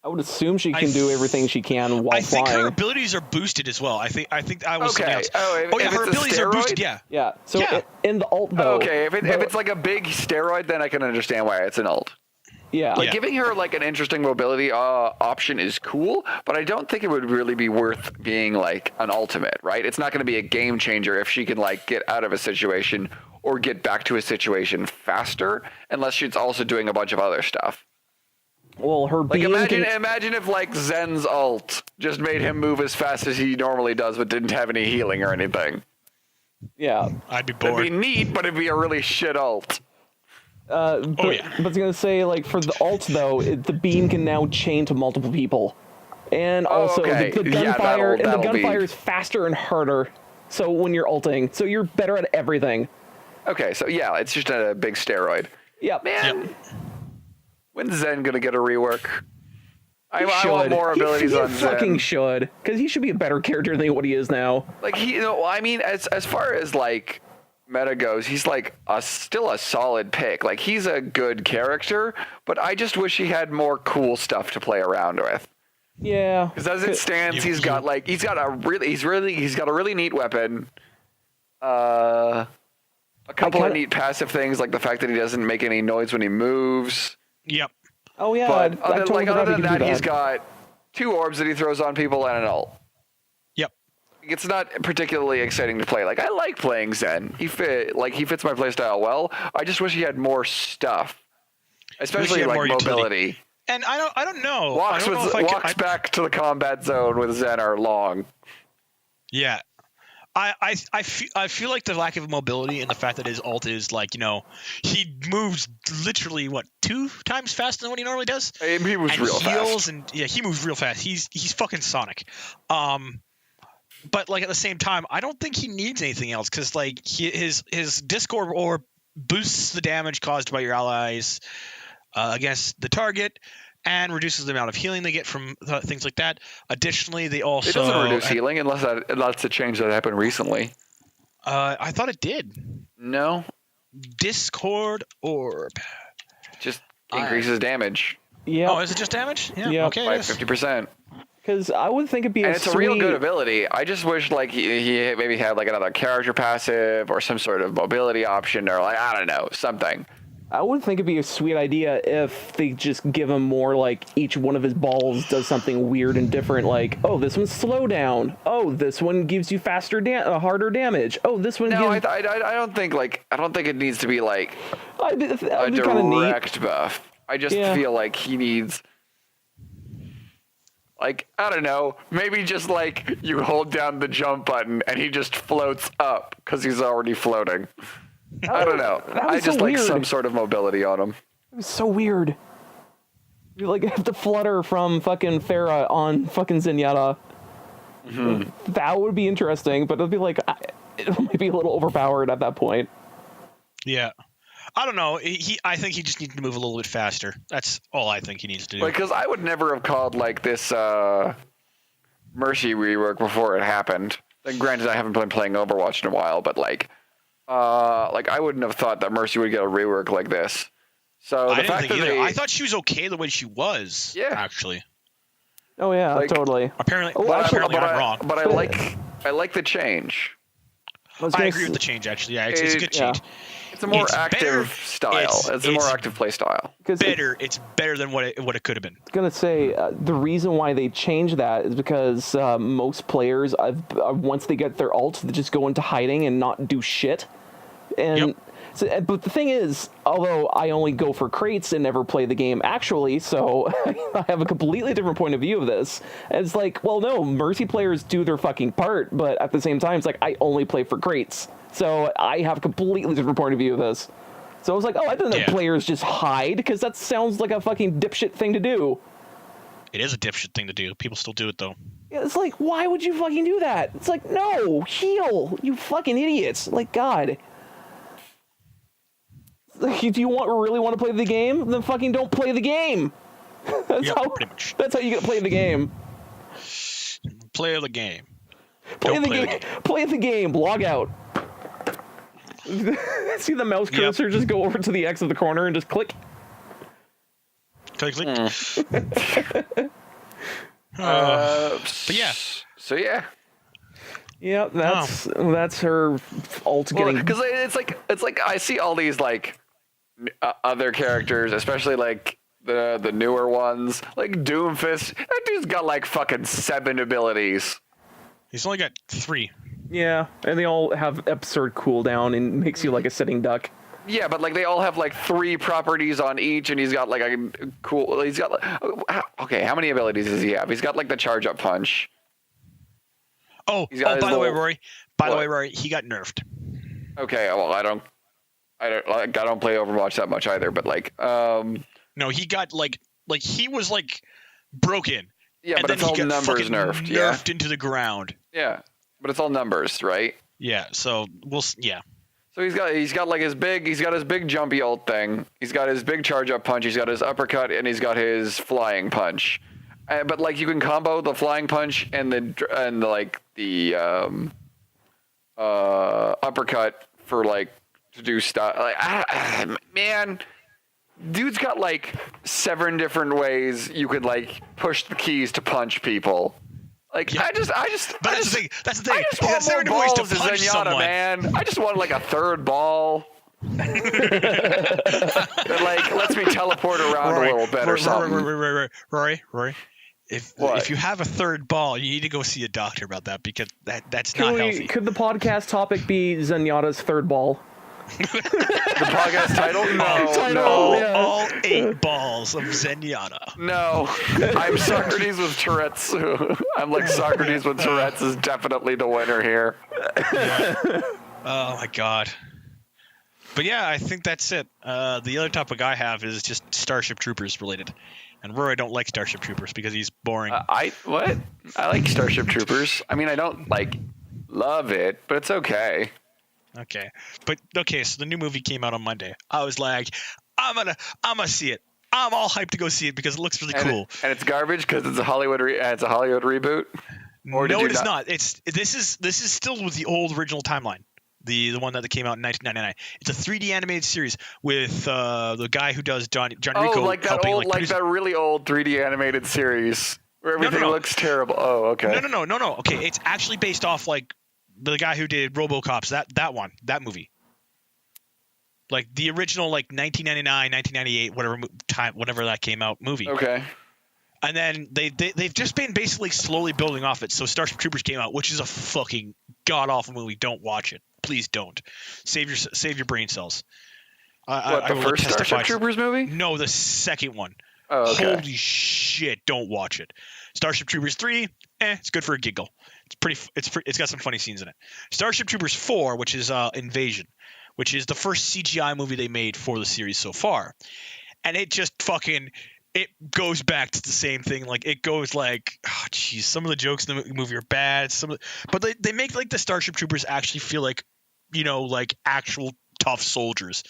I would assume she can do everything she can while flying. I think her abilities are boosted as well. I think I was something else. If her abilities are boosted. Yeah. Yeah. So in the ult though. Okay, if it's like a big steroid, then I can understand why it's an ult. Yeah. Like giving her like an interesting mobility option is cool, but I don't think it would really be worth being like an ultimate, right? It's not going to be a game changer if she can like get out of a situation or get back to a situation faster, unless she's also doing a bunch of other stuff. Well, her like beam imagine if like Zen's ult just made him move as fast as he normally does, but didn't have any healing or anything. Yeah, I'd be bored. It'd be neat, but it'd be a really shit ult. But I was gonna say, like, for the ult though, the beam can now chain to multiple people, and also the gunfire the gunfire is faster and harder. So when you're ulting, so you're better at everything. Okay, so yeah, it's just a big steroid. Yeah, man. Yep. When's Zen gonna get a rework? I want more abilities on Zen. He fucking should, because he should be a better character than what he is now. Like I mean, as far as like meta goes, he's like still a solid pick. Like, he's a good character, but I just wish he had more cool stuff to play around with. Yeah. Because as it stands, he's got a really neat weapon. A couple of neat passive things, like the fact that he doesn't make any noise when he moves. Yep. Oh yeah. But other than that, he's got 2 orbs that he throws on people and an ult. Yep. It's not particularly exciting to play. Like, I like playing Zen. He fits my playstyle well. I just wish he had more stuff, especially like mobility. Utility. And I don't know. Walks back to the combat zone with Zen are long. Yeah. I feel like the lack of mobility and the fact that his ult is like, he moves literally 2 times faster than what he normally does. He moves real fast. He moves real fast. He's fucking Sonic. But like at the same time, I don't think he needs anything else, because like his Discord orb boosts the damage caused by your allies against the target, and reduces the amount of healing they get from things like that. Additionally, they also... It doesn't reduce healing unless that's a change that happened recently. I thought it did. No. Discord orb. Just increases damage. Yeah. Oh, is it just damage? Yeah. Okay. By 50%. Because I would think it'd be it's a real good ability. I just wish like he maybe had like another character passive or some sort of mobility option, or like, I don't know, something. I would think it'd be a sweet idea if they just give him more, like, each one of his balls does something weird and different, like, oh, this one's slow down. Oh, this one gives you harder damage. Oh, this one gives... I don't think it needs to be, like, a direct buff. I just feel like he needs... Like, I don't know, maybe just, like, you hold down the jump button and he just floats up because he's already floating. I don't know. I just like some sort of mobility on him. It was so weird. You like have to flutter from fucking Farah on fucking Zenyatta. Mm-hmm. That would be interesting, but it'll be like it might be a little overpowered at that point. Yeah, I don't know. I think he just needs to move a little bit faster. That's all I think he needs to do. Because I would never have called like this Mercy rework before it happened. Like, granted, I haven't been playing Overwatch in a while, but like I wouldn't have thought that Mercy would get a rework like this. So I thought she was okay the way she was. Yeah, actually. Oh yeah, Like- totally. Apparently, Oh, actually- apparently I'm wrong. But I like the change. I agree with the change, actually. Yeah, it's a good yeah. change. It's a more It's active better. style. It's a more active play style. It's better than what it could have been. Gonna say the reason why they changed that is because most players, once they get their ult, they just go into hiding and not do shit. And Yep. so, but the thing is, although I only go for crates and never play the game actually, so I have a completely different point of view of this. And it's like, well, no, Mercy players do their fucking part, but at the same time, it's like I only play for crates, so I have a completely different point of view of this. So I was like, oh, I didn't know players just hide, because that sounds like a fucking dipshit thing to do. It is a dipshit thing to do. People still do it, though. Yeah, it's like, why would you fucking do that? It's like, no, heal, you fucking idiots. Like, God. Like, if you really want to play the game, then fucking don't play the game. That's pretty much. That's how you get to play the game. Play the game. Play the game. Log out. See the mouse cursor just go over to the X of the corner and just click. Click. But yeah. So yeah. Yeah, that's her ult getting. Because it's like I see all these like other characters, especially like the newer ones, like Doomfist. That dude's got like fucking 7 abilities. He's only got 3. Yeah, and they all have absurd cooldown and makes you like a sitting duck. Yeah, but like they all have like 3 properties on each, and he's got like a cool. He's got okay. How many abilities does he have? He's got like the charge up punch. Oh, by the way, Rory. By the way, Rory, he got nerfed. Okay, well, I don't play Overwatch that much either, but like, No, he got like he was like broken. Yeah, but it's all numbers nerfed. Nerfed into the ground. Yeah, but it's all numbers, right? Yeah. So yeah. So he's got like his big jumpy ult thing. He's got his big charge up punch. He's got his uppercut, and he's got his flying punch. But like you can combo the flying punch and the uppercut for like to do stuff. Like man, dude's got like 7 different ways you could like push the keys to punch people. Like yeah. I just. But that's the thing. That's the thing. I just want more balls to punch Zenyatta, someone. man. I just want like a 3rd ball. That like lets me teleport around a little bit or something. Rory. If you have a 3rd ball, you need to go see a doctor about that because that's not healthy. Could the podcast topic be Zenyatta's 3rd ball? The podcast title? No. All 8 balls of Zenyatta. No. I'm Socrates with Tourette's. I'm like Socrates with Tourette's is definitely the winner here. Oh my god. But yeah, I think that's it. The other topic I have is just Starship Troopers related. And Rory don't like Starship Troopers because he's boring. I like Starship Troopers. I mean, I don't like love it, but it's okay. Okay. So the new movie came out on Monday. I was like, I'm gonna see it. I'm all hyped to go see it because it looks really cool. And it's garbage because it's a Hollywood reboot. Or no, it is not. This is still with the old original timeline. The one that came out in 1999. It's a 3D animated series with the guy who does Johnny Rico. Oh, like that helping, old, like that really old 3D animated series where everything looks terrible. Oh, okay. No. Okay, it's actually based off like the guy who did RoboCops. That movie. Like the original, like 1999, 1998, whatever that came out movie. Okay. And then they've just been basically slowly building off it. So Starship Troopers came out, which is a fucking god awful movie. Don't watch it. Please don't. Save your brain cells. The first Starship Troopers movie? No, the second one. Oh, okay. Holy shit! Don't watch it. Starship Troopers 3, it's good for a giggle. It's got some funny scenes in it. Starship Troopers 4, which is Invasion, which is the first CGI movie they made for the series so far, and it just fucking. It goes back to the same thing. Like it goes like, oh jeez, some of the jokes in the movie are bad. But they make like the Starship Troopers actually feel like, like actual tough soldiers.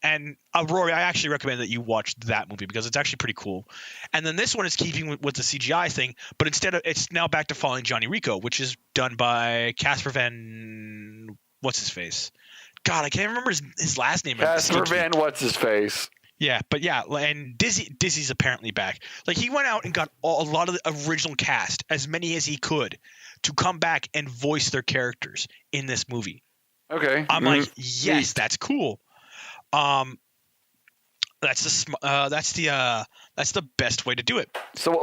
And Rory, I actually recommend that you watch that movie because it's actually pretty cool. And then this one is keeping with the CGI thing, but it's now back to following Johnny Rico, which is done by Casper Van what's his face. God, I can't remember his last name. Casper Van what's his face. Yeah, but yeah, and Dizzy's apparently back. Like, he went out and got a lot of the original cast, as many as he could, to come back and voice their characters in this movie. Okay. I'm like, yes, that's cool. That's the best way to do it. So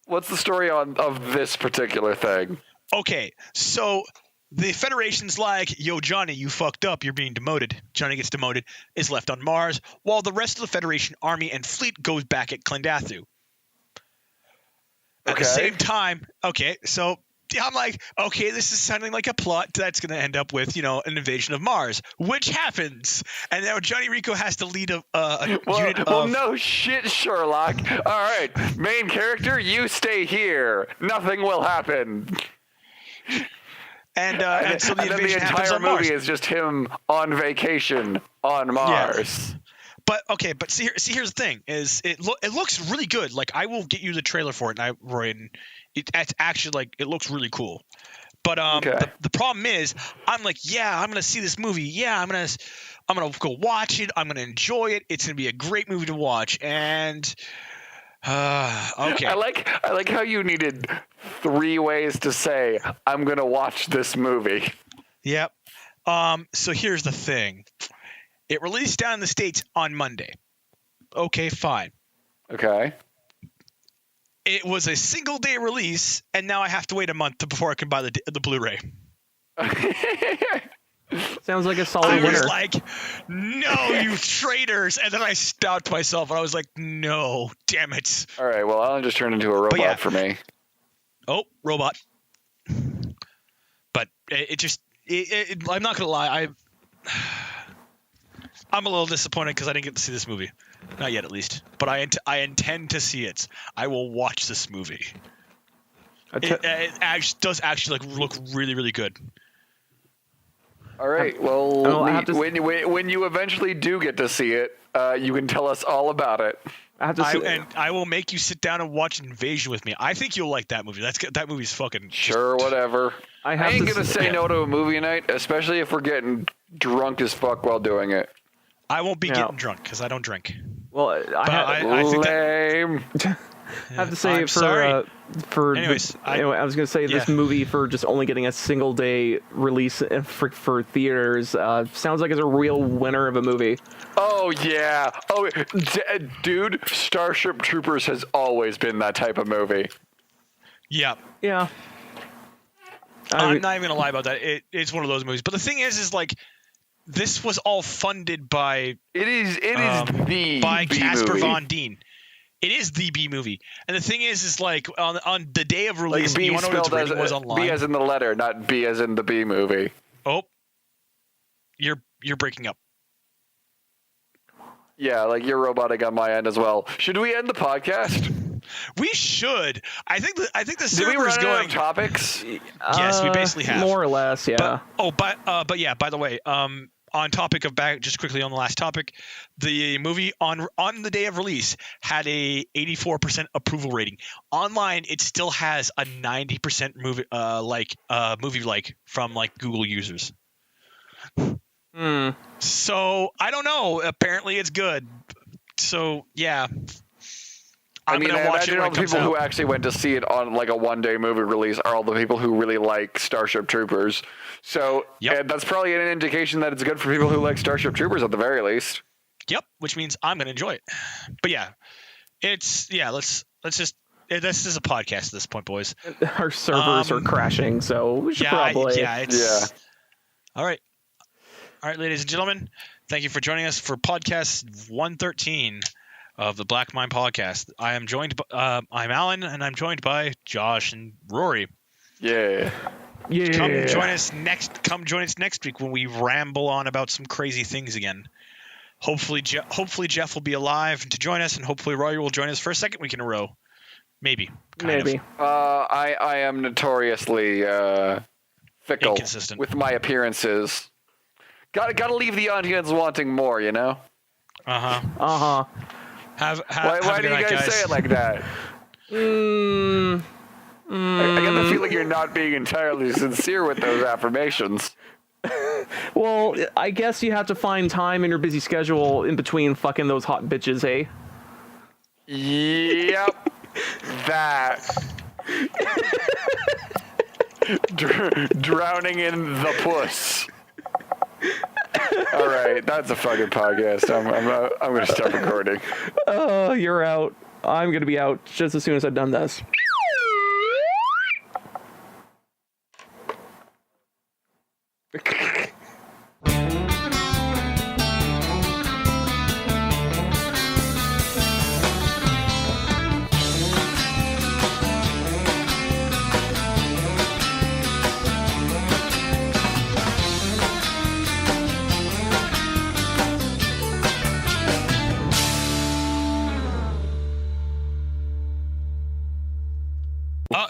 what's the story of this particular thing? Okay, so the Federation's like, yo, Johnny, you fucked up. You're being demoted. Johnny gets demoted, is left on Mars, while the rest of the Federation army and fleet goes back at Klendathu. At the same time, so I'm like, okay, this is sounding like a plot that's going to end up with, an invasion of Mars, which happens. And now Johnny Rico has to lead a unit of... Well, no shit, Sherlock. All right, main character, you stay here. Nothing will happen. And so the invasion entire happens on movie Mars. is just him on vacation on Mars. Yeah. But see, here's the thing: is it looks really good. Like, I will get you the trailer for it, Roy, and it's actually it looks really cool. But the problem is, I'm like, yeah, I'm gonna see this movie. Yeah, I'm gonna go watch it. I'm gonna enjoy it. It's gonna be a great movie to watch. And okay. I like how you needed 3 ways to say I'm gonna watch this movie. Yep. So here's the thing. It released down in the States on Monday. Okay, fine. Okay. It was a single day release, and now I have to wait a month before I can buy the Blu-ray. Sounds like a solid winner. I was like, no, you traitors. And then I stopped myself, and I was like, no, damn it. All right, well, Allan just turned into a robot for me. Oh, robot. But I'm not going to lie. I'm a little disappointed because I didn't get to see this movie. Not yet, at least. But I intend to see it. I will watch this movie. It does actually look really, really good. All right. Well, when you eventually do get to see it, you can tell us all about it. I will make you sit down and watch Invasion with me. I think you'll like that movie. That movie's fucking... Sure, whatever. I ain't going to say no to a movie night, especially if we're getting drunk as fuck while doing it. I won't be getting drunk because I don't drink. Well, I think lame. I have to say, Anyways, I was going to say this movie, for just only getting a single day release for theaters, sounds like it's a real winner of a movie. Oh yeah. Oh, dude, Starship Troopers has always been that type of movie. Yeah. Yeah. I'm not even gonna lie about that. It's one of those movies. But the thing is this was all funded by by Casper movie. Von Dien. It is the B movie. And the thing is on the day of release, B you want to know what its rating was online? B as in the letter, not B as in the B movie. Oh, you're breaking up. Yeah, you're robotic on my end as well. Should we end the podcast? We should. I think the server's Did we run going. Out of topics? Yes, we basically have. More or less, yeah. But yeah. By the way, on topic of just quickly on the last topic, the movie on the day of release had a 84% approval rating. Online, it still has a 90% movie from Google users. So I don't know. Apparently, it's good. So yeah. I imagine all the people who actually went to see it on a 1-day movie release are all the people who really like Starship Troopers. So that's probably an indication that it's good for people who like Starship Troopers at the very least. Yep, which means I'm going to enjoy it. But yeah, let's just this is a podcast at this point, boys. Our servers are crashing, so we should probably... All right, ladies and gentlemen, thank you for joining us for podcast 113. Of the Black Mind Podcast. I'm Allan, and I'm joined by Josh and Rory. Yeah. Come join us next week when we ramble on about some crazy things again. Hopefully Jeff will be alive to join us, and hopefully Rory will join us for a second week in a row. Maybe. Maybe. I am notoriously fickle, inconsistent with my appearances. Gotta leave the audience wanting more, you know? Uh-huh. Why do you guys say it like that? I get the feeling you're not being entirely sincere with those affirmations. Well, I guess you have to find time in your busy schedule in between fucking those hot bitches, eh? Yep. That. Drowning in the puss. All right, that's a fucking podcast. I'm gonna stop recording. Oh, you're out. I'm gonna be out just as soon as I've done this.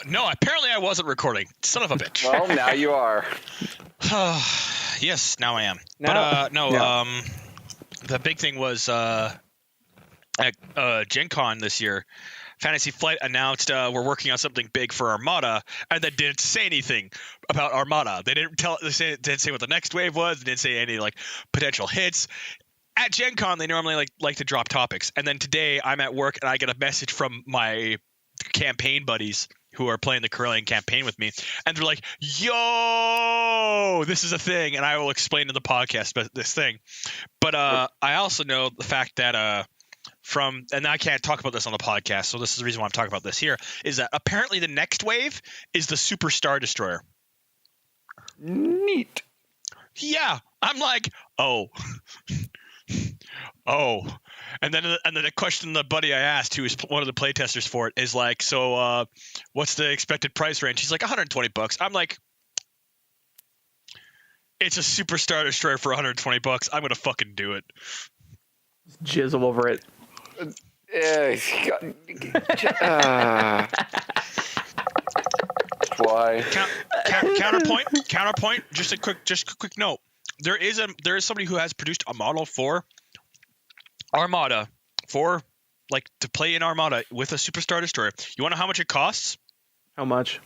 No, apparently I wasn't recording. Son of a bitch. Well, now you are. Yes, now I am. Now- But no, yeah. The big thing was at Gen Con this year, Fantasy Flight announced we're working on something big for Armada, and then didn't say anything about Armada. They didn't didn't say what the next wave was. They didn't say any like potential hits. At Gen Con, they normally like to drop topics, and then today I'm at work and I get a message from my campaign buddies who are playing the Corellian campaign with me, and they're like, yo, this is a thing, and I will explain in the podcast about this thing. But I also know the fact that and I can't talk about this on the podcast, so this is the reason why I'm talking about this here, is that apparently the next wave is the Super Star Destroyer. Neat. Yeah, I'm like, oh. And then the question the buddy I asked, who is one of the playtesters for it, is like, so what's the expected price range? He's like $120. I'm like, it's a Super Star Destroyer for $120. I'm gonna fucking do it. Jizz all over it. Why? Counterpoint. Just a quick note. There is somebody who has produced a model for Armada for like to play in Armada with a Super Star Destroyer. You want to know how much it costs? How much?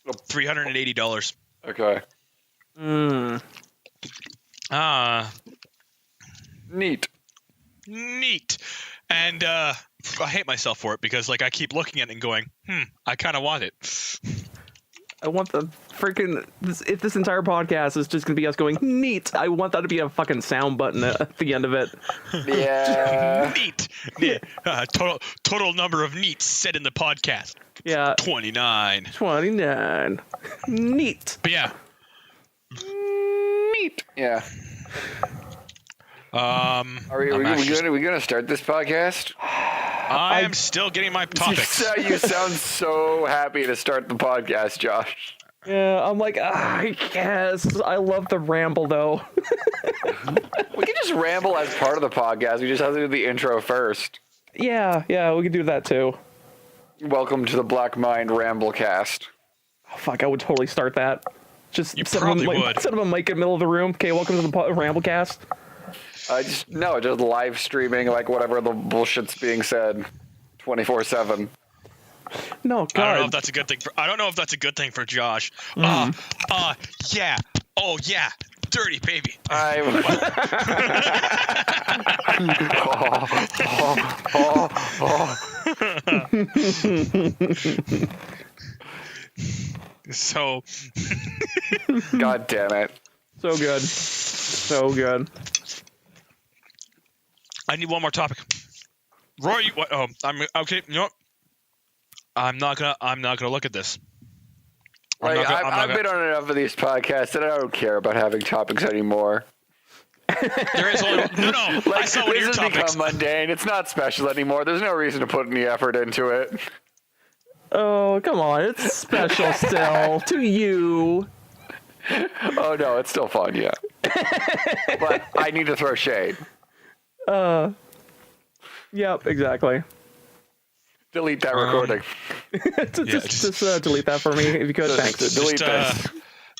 $380. Okay. Neat. And I hate myself for it because like I keep looking at it and going, I kind of want it. I want the freaking. If this entire podcast is just gonna be us going neat, I want that to be a fucking sound button at the end of it. Yeah. Neat. Yeah. Total number of neats said in the podcast. Yeah. 29. 29. Neat. But yeah. Neat. Yeah. Are we gonna start this podcast? I am still getting my topics. You sound so happy to start the podcast, Josh. Yeah, I'm like, I guess. I love the ramble, though. We can just ramble as part of the podcast. We just have to do the intro first. Yeah, we can do that, too. Welcome to the Black Mind Ramblecast. Oh, fuck, I would totally start that. Just You set probably up a, would. Set up a mic in the middle of the room. Okay, welcome to the Ramblecast. Just live streaming like whatever the bullshit's being said 24/7. No, God. I don't know if that's a good thing for Josh. Yeah. Oh yeah. Dirty baby. So God damn it. So good. So good. I need one more topic. Rory, what? Oh, I'm okay. You know what? I'm not gonna look at this. I've been on enough of these podcasts that I don't care about having topics anymore. There is only no. I saw one of your This has topics. become mundane. It's not special anymore. There's no reason to put any effort into it. Oh, come on. It's special still. To you. Oh no, it's still fun, yeah. But I need to throw shade. Yep, exactly. Delete that recording. Just delete that for me if you could. Thanks. Delete this.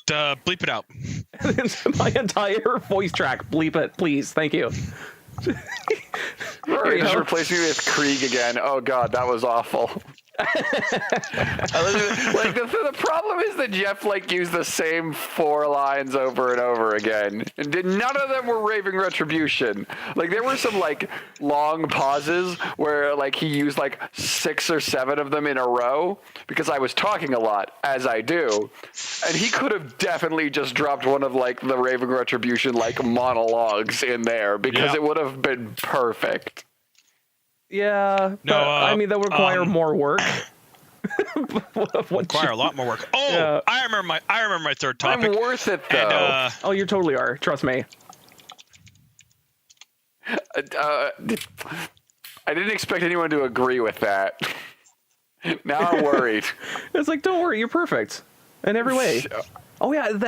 Bleep it out. My entire voice track. Bleep it, please. Thank you. Rory, Rory. Just replace me with Krieg again. Oh god, that was awful. Like the problem is that Jeff like used the same 4 lines over and over again, and none of them were raving retribution. Like there were some like long pauses where like he used like 6 or 7 of them in a row because I was talking a lot, as I do, and he could have definitely just dropped one of like the raving retribution like monologues in there because it would have been perfect. Yeah, no, I mean that would require more work. Require a lot more work. Oh, yeah. I remember my third topic. I'm worth it though. And, oh, you totally are. Trust me. I didn't expect anyone to agree with that. Now I'm worried. It's like, don't worry, you're perfect in every way. Oh yeah, the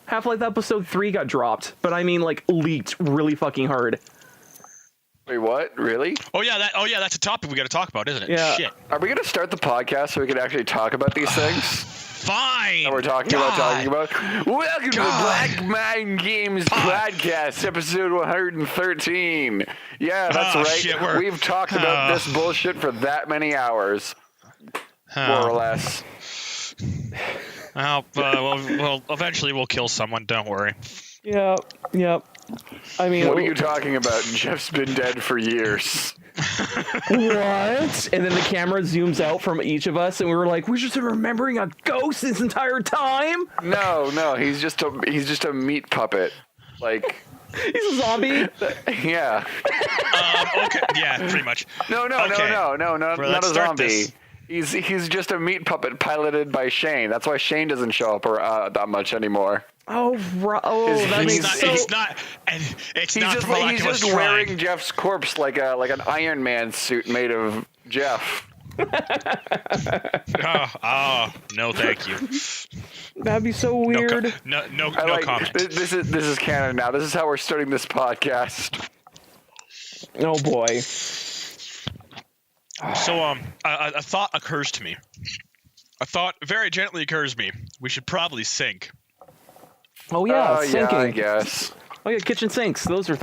Half-Life episode 3 got dropped, but I mean like leaked really fucking hard. Wait, what? Really? Oh yeah, that's a topic we got to talk about, isn't it? Yeah. Shit. Are we gonna start the podcast so we can actually talk about these things? Fine. That we're talking about. Welcome to the Black Mind Games podcast, episode 113. Yeah, that's right. Shit, we've talked about this bullshit for that many hours, more or less. Well, eventually we'll kill someone. Don't worry. Yeah. I mean, what are you talking about? Jeff's been dead for years. What? And then the camera zooms out from each of us, and we were like, "We're just remembering a ghost this entire time." No, he's just a meat puppet. Like he's a zombie. Yeah. Okay. Yeah, pretty much. No, not a zombie. He's just a meat puppet piloted by Shane. That's why Shane doesn't show up that much anymore. Oh, that makes sense. He's not, and it's not from a lack of us trying. Wearing Jeff's corpse like an Iron Man suit made of Jeff. Oh, no, thank you. That'd be so weird. No comment. This is canon now. This is how we're starting this podcast. Oh boy. So a thought occurs to me. A thought very gently occurs to me. We should probably sink. Oh yeah, sinking. Yeah, I guess. Oh yeah, kitchen sinks. Those are